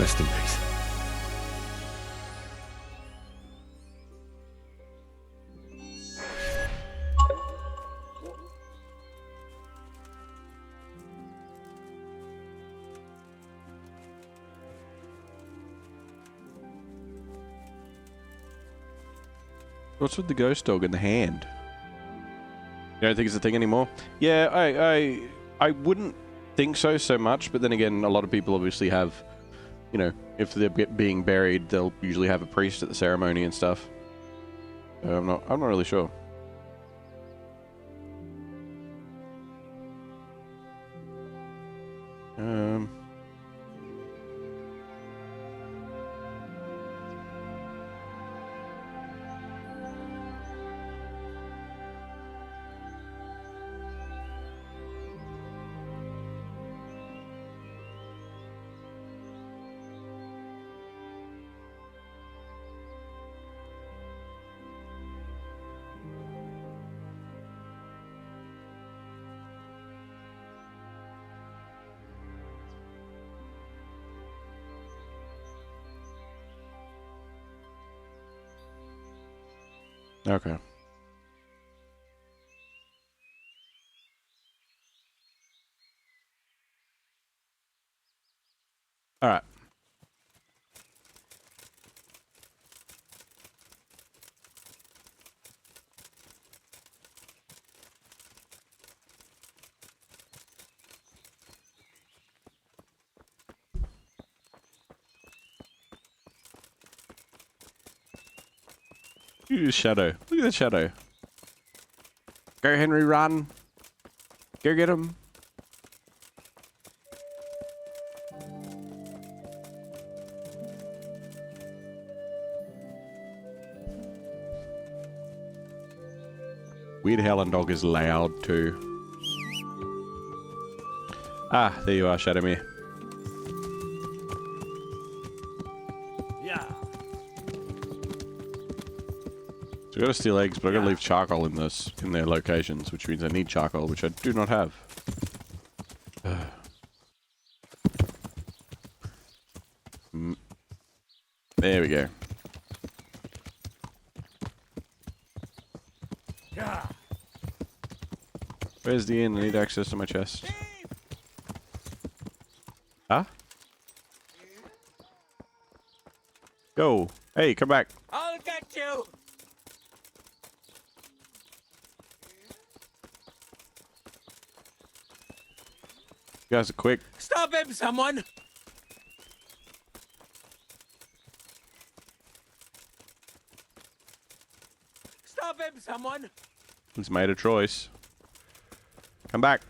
Rest in peace. What's with the ghost dog in the hand? You don't think it's a thing anymore? Yeah, I wouldn't think so much, but then again, a lot of people obviously have, you know, if they're being buried, they'll usually have a priest at the ceremony and stuff. So I'm not really sure. Okay. All right. Look at the shadow. Look at the shadow. Go, Henry, run. Go get him. Weird Howling Dog is loud too. Ah, there you are, Shadowmere. Yeah. So I gotta steal eggs, but I gotta leave charcoal in their locations, which means I need charcoal, which I do not have. There we go. Yeah. Where's the inn? I need access to my chest. Huh? Go. Hey, come back. I'll get you! You guys are quick. Stop him, someone! Stop him, someone! He's made a choice. Come back.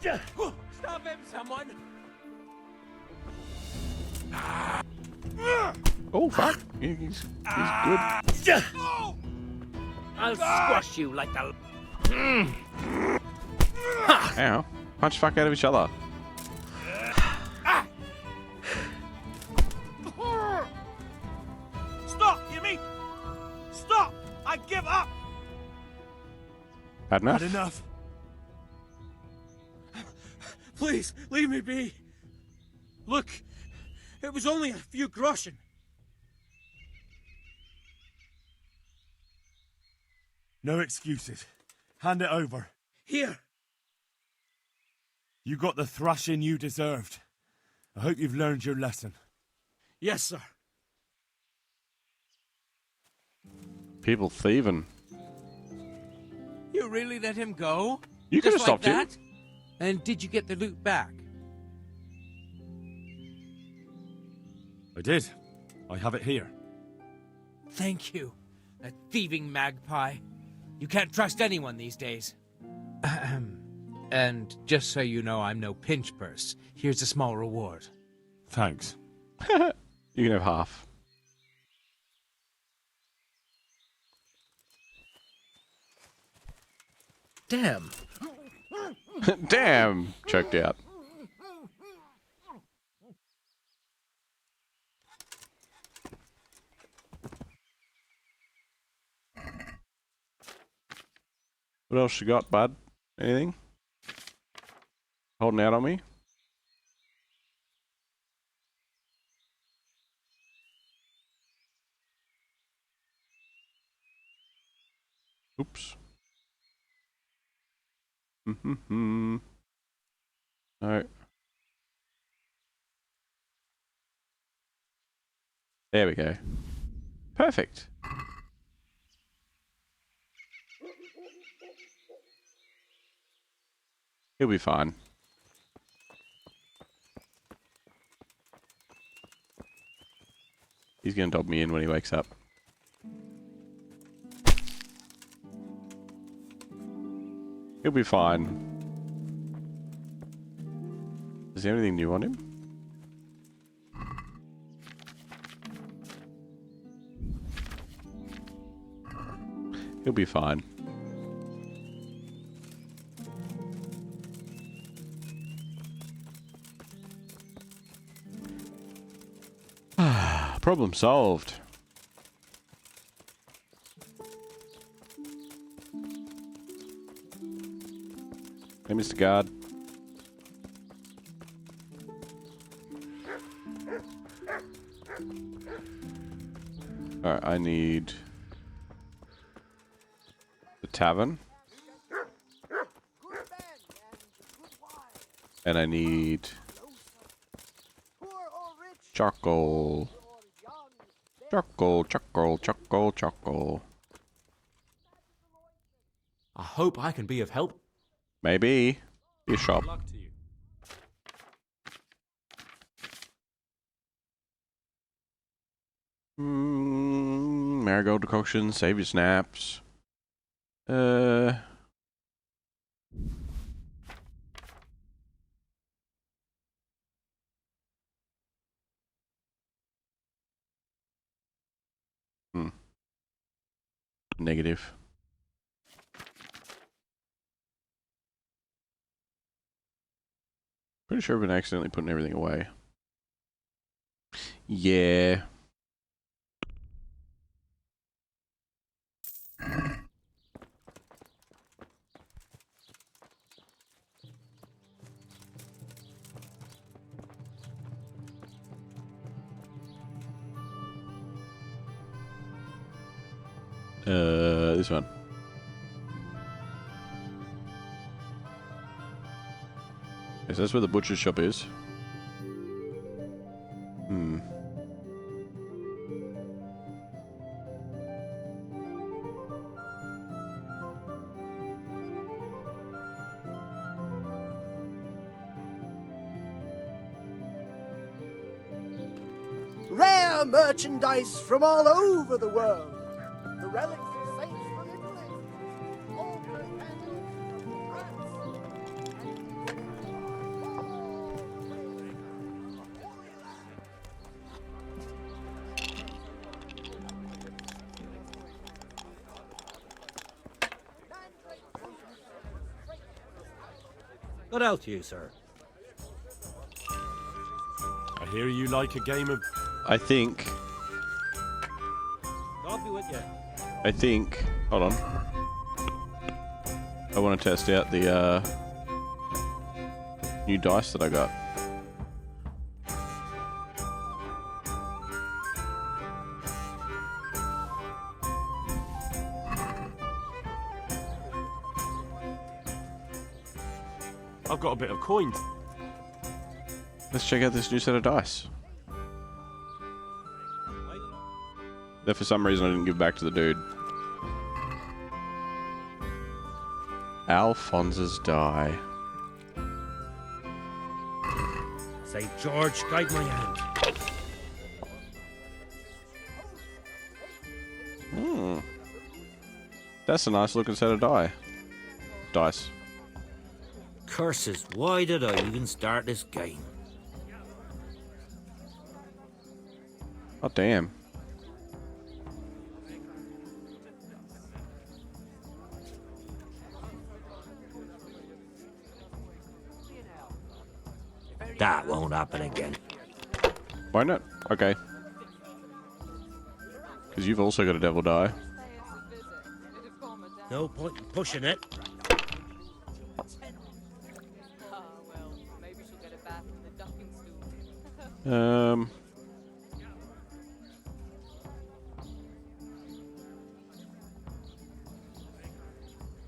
Stop him, someone! Oh, fuck. He's good. I'll squash you like a... Ow. Punch the fuck out of each other. Stop, you mean? Stop! I give up! Had enough? Had enough. Please, leave me be. Look, it was only a few groschen. No excuses. Hand it over. Here. You got the thrashing you deserved. I hope you've learned your lesson. Yes, sir. People thieving. You really let him go? You could have Just like stopped him. that? And did you get the loot back? I did. I have it here. Thank you. A thieving magpie. You can't trust anyone these days. Ahem. And just so you know, I'm no pinch purse. Here's a small reward. Thanks. You can have half. Damn. Damn! Choked out. What else you got, bud? Anything? Holding out on me? Oops. No. There we go. Perfect. He'll be fine. He's gonna dog me in when he wakes up. He'll be fine. Is there anything new on him? He'll be fine. Problem solved. Hey, Mr. Guard. Alright, I need the tavern. And I need charcoal. Charcoal, charcoal, charcoal, charcoal. I hope I can be of help. Maybe. Your shop. Good luck to you. Marigold decoction, save your snaps. Negative. Pretty sure I've been accidentally putting everything away. Yeah. This one. Is this where the butcher's shop is? Hmm. Rare merchandise from all over the world. The relics of saints from Italy. All What else to you, sir? I hear you like a game of... I think. God be with you. I think. Hold on. I want to test out the new dice that I got. I've got a bit of coin. Let's check out this new set of dice. That for some reason I didn't give back to the dude. Alphonse's die. St. George, guide my hand. Hmm. That's a nice looking set of dice. Curses, why did I even start this game? Oh damn. That won't happen again. Why not? Okay. Because you've also got a devil die. No point in pushing it.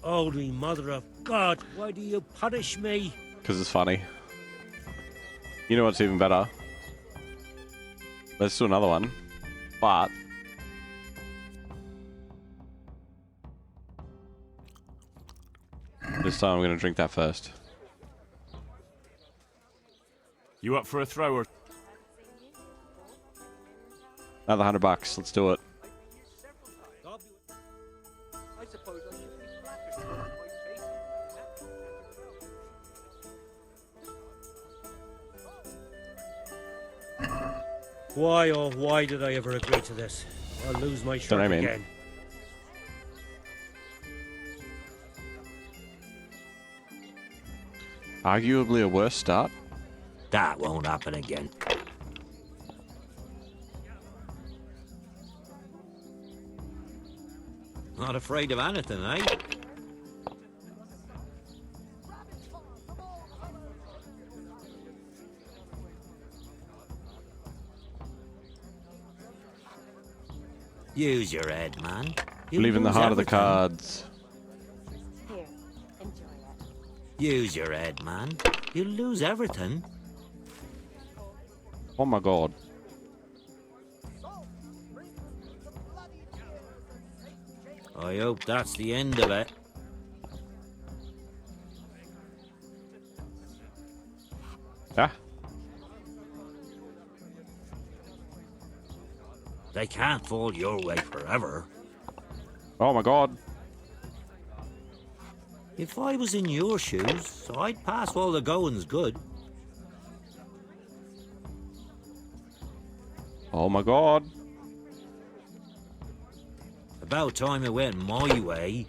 Holy Mother of God, why do you punish me? Because it's funny. You know what's even better? Let's do another one. But this time I'm going to drink that first. You up for a thrower? Another $100. Let's do it. I suppose I should be flattered. Why, oh why did I ever agree to this? I'll lose my shirt I mean? again. Arguably a worse start. That won't happen again. Not afraid of anything, eh? Use your head, man. You'll Believe in the lose heart of the everything. cards. Here, enjoy it. Use your head, man. You'll lose everything. Oh my god. I hope that's the end of it. Ah. They can't fall your way forever. Oh my god. If I was in your shoes, I'd pass while the going's good. Oh my god. About time it went my way.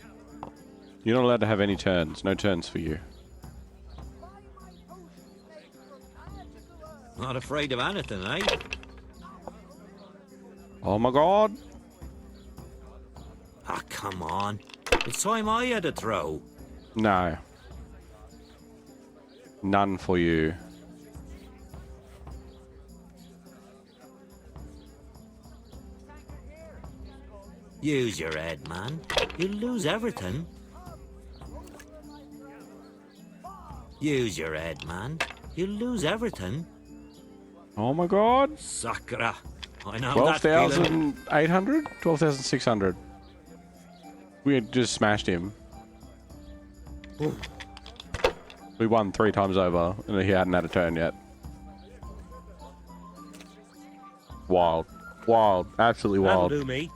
You're not allowed to have any turns. No turns for you. Not afraid of anything, eh? Oh my god. Ah, come on. It's time I had a throw. No. None for you. Use your head, man. You'll lose everything. Use your head, man. You'll lose everything. Oh my god. Sacra. I know that feeling. 12,800? 12,600. We had just smashed him. Ooh. We won 3 times over, and he hadn't had a turn yet. Wild. Wild. Absolutely wild. That'll do me.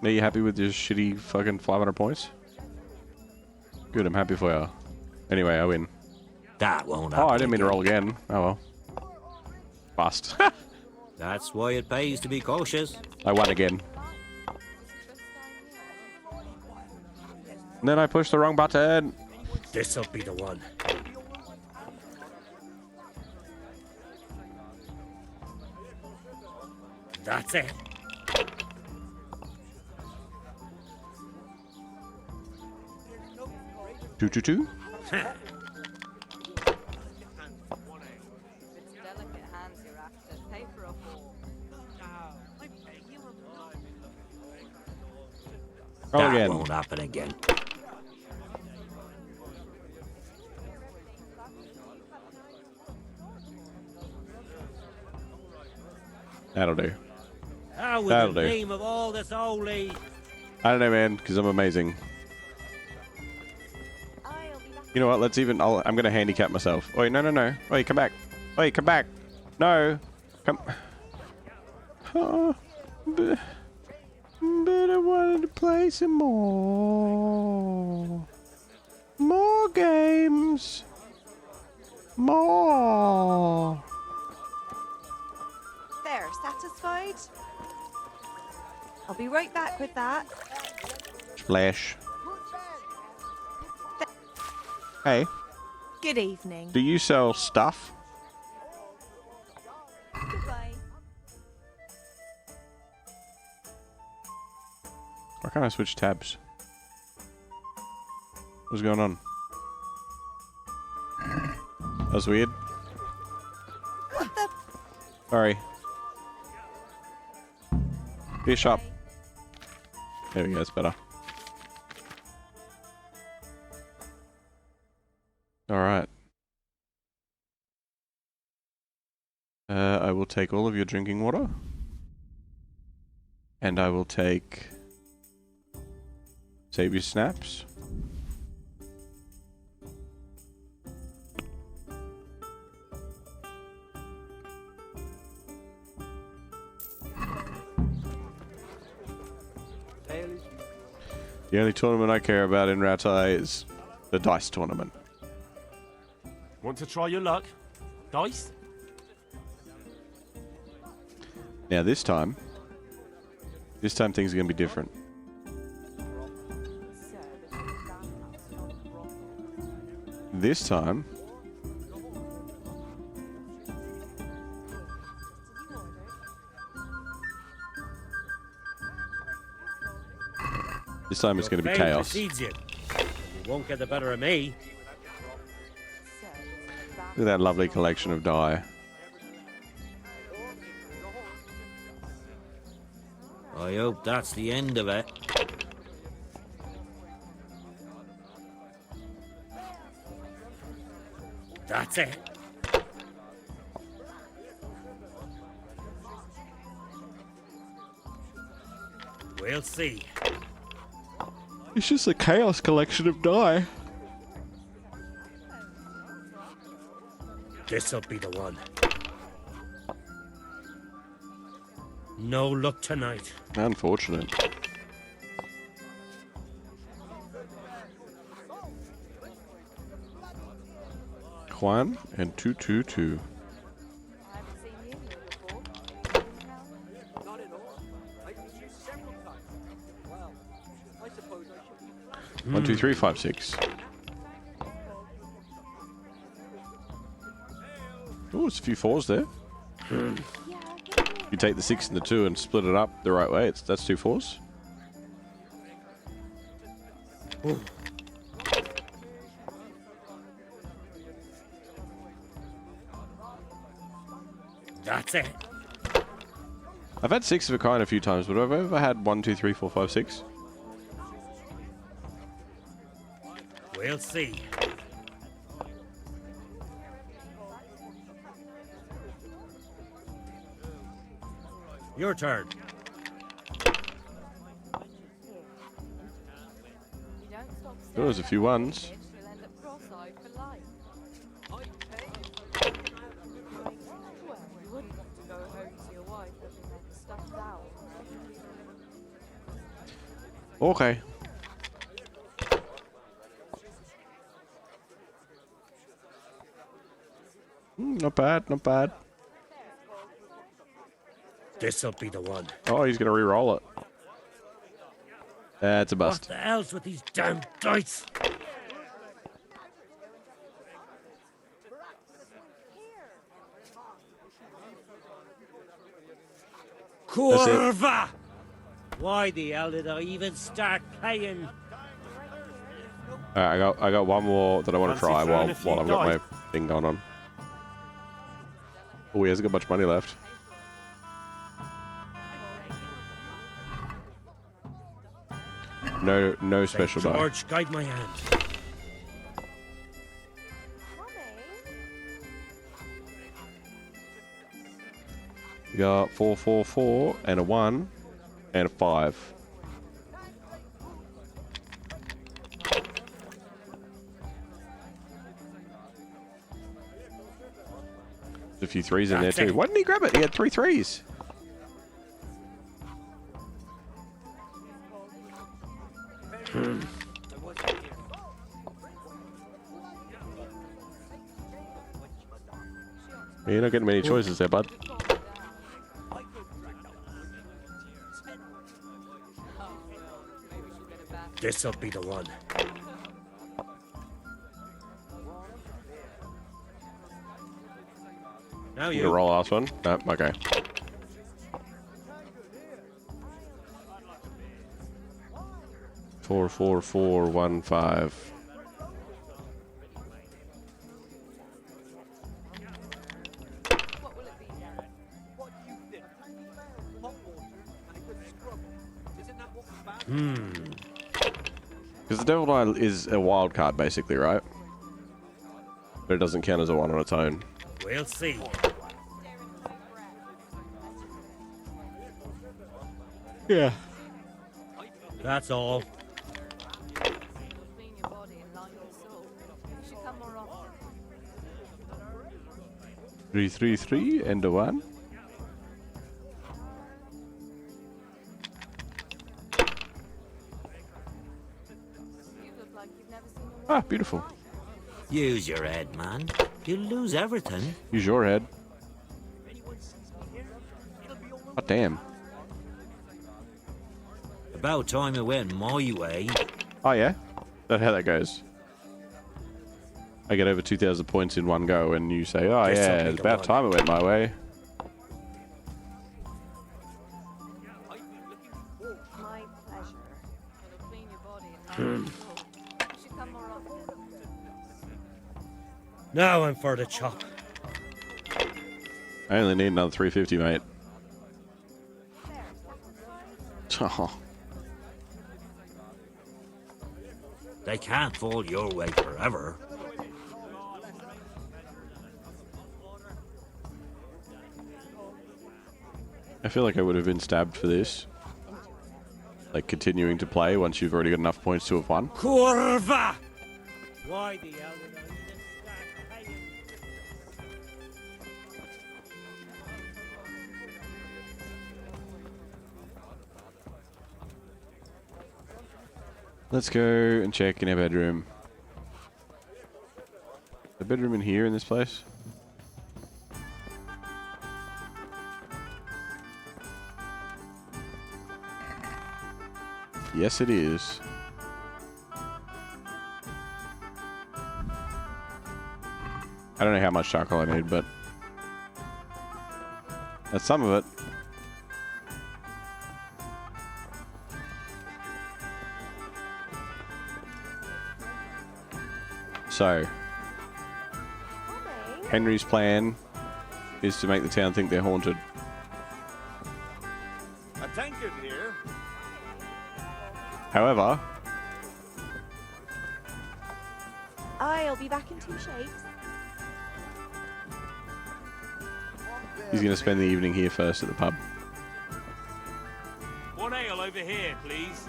Are you happy with your shitty fucking 500 points? Good, I'm happy for you. Anyway, I win. That won't happen. Oh, I didn't mean to roll again. Oh well. Bust. That's why it pays to be cautious. I won again. And then I pushed the wrong button. This'll be the one. That's it. Two, two, two. It's delicate hands you're after. Pay for a fall. Roll That again. won't happen again. That'll do. How in That'll the do. name of all that's holy? I don't know, man, because I'm amazing. You know what? Let's even. I'm gonna handicap myself. Wait, no, no, no. Wait, come back. Wait, come back. No, come. Oh, but I wanted to play some more. More games. More. There, satisfied? I'll be right back with that. Splash. Hey, Good evening. do you sell stuff? Goodbye. Why can't I switch tabs? What's going on? That was weird. What the? Sorry. Fish up. There we go, it's better. Alright. I will take all of your drinking water. And I will take... Save your snaps. The only tournament I care about in Ratai is the dice tournament. Want to try your luck? Dice? Now this time things are going to be different. This time, it's going to be Fame chaos. precedes you. You won't get the better of me. Look at that lovely collection of die. I hope that's the end of it. That's it. We'll see. It's just a chaos collection of die. This'll be the one. No luck tonight. Unfortunate. Juan and 222. I haven't seen you here before. Not at all. I've used you several times. Well, I suppose I should be. 1, 2, 3, 5, 6. Oh, it's a few 4s there. You take the 6 and the 2 and split it up the right way. That's 2 4s. Ooh. That's it. I've had 6 of a kind a few times, but have I ever had 1, 2, 3, 4, 5, 6? We'll see. Your turn. There was a few 1s. You'll end up cross-eyed for life. Well, you wouldn't want to go home to your wife looking like a stuffed owl. Okay. Not bad, not bad. This'll be the one. Oh, he's gonna re-roll it. That's a What bust. the hell's with these damn dice? Curva! Why the hell did I even start playing? Alright, I got one more that I want to Fancy try throwing while a few I've got my dice? thing going on. Oh, he hasn't got much money left. No special die. George, guide my hand. We got 4, 4, 4, and a 1, and a 5. There's a few 3s in there That's too. it. Why didn't he grab it? He had 3 3s. You're not getting many choices there, bud. This'll be the one. Now You you. gonna roll last one? No, okay. Four, 4, 4, 1, 5. What will it be now? What do you think? Hot water and a good scrub. Isn't that what we found? Because the Devil Die is a wild card, basically, right? But it doesn't count as a 1 on its own. We'll see. Yeah. That's all. Clean your body and line your soul. You should come more often. 3, 3, 3, and a 1. You look like you've never seen a Ah, beautiful. Use your head, man. You'll lose everything. Use your head. Oh, damn. About time it went my way. Oh, yeah? That's how that goes. I get over 2,000 points in one go, and you say, oh, Guess I'll yeah, be it's the about one. time it went my way. My pleasure. It'll clean your body and line your soul. You should come more often. Now I'm for the chop. I only need another 350, mate. Oh. They can't fall your way forever. I feel like I would have been stabbed for this. Like continuing to play once you've already got enough points to have won. Kurva! Why the hell did I even start paying? Let's go and check in our bedroom. The bedroom in here in this place? Yes, it is. I don't know how much charcoal I need, but that's some of it. So, Henry's plan is to make the town think they're haunted. A tankard here. However, I'll be back in 2 shakes. he's going to spend the evening here first at the pub. One ale over here, please.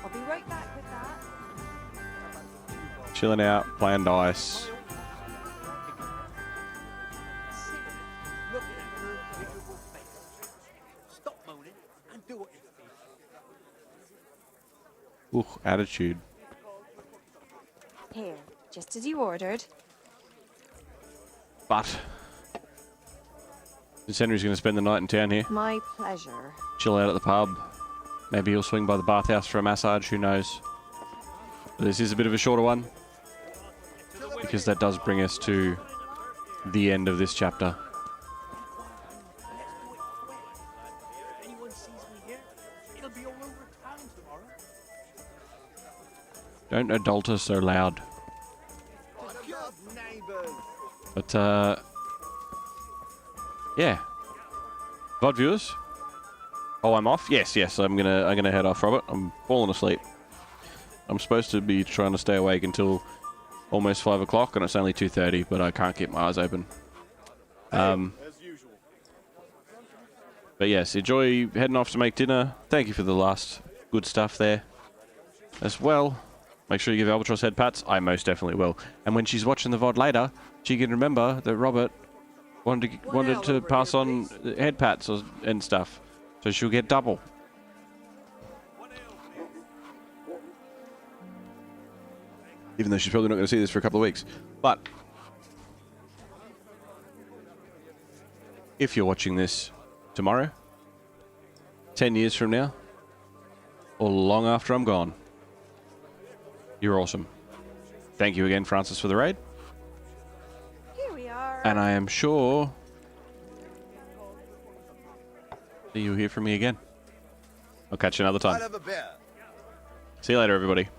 I'll be right back with that. Chilling out, playing dice. Look at her miserable face. Stop moaning and do what you feel. Ooh, attitude. Here, just as you ordered. But since Henry's going to spend the night in town here, My pleasure. chill out at the pub. Maybe he'll swing by the bathhouse for a massage, who knows. But this is a bit of a shorter one, because that does bring us to the end of this chapter. If anyone sees me here, it'll be all over town tomorrow. Don't adult us so loud. Good neighbors. But, yeah. VOD viewers? Oh, I'm off? Yes, I'm gonna head off, Robert. I'm falling asleep. I'm supposed to be trying to stay awake until almost 5 o'clock, and it's only 2:30, but I can't keep my eyes open. As usual. But yes, enjoy heading off to make dinner. Thank you for the last good stuff there as well. Make sure you give Albatross head pats. I most definitely will. And when she's watching the VOD later, she can remember that Robert wanted to pass on head pats and stuff. So she'll get double. Even though she's probably not going to see this for a couple of weeks. But if you're watching this tomorrow, 10 years from now, or long after I'm gone, you're awesome. Thank you again, Francis, for the raid. Here we are. And I am sure that you'll hear from me again. I'll catch you another I'll time. have a beer. See you later, everybody.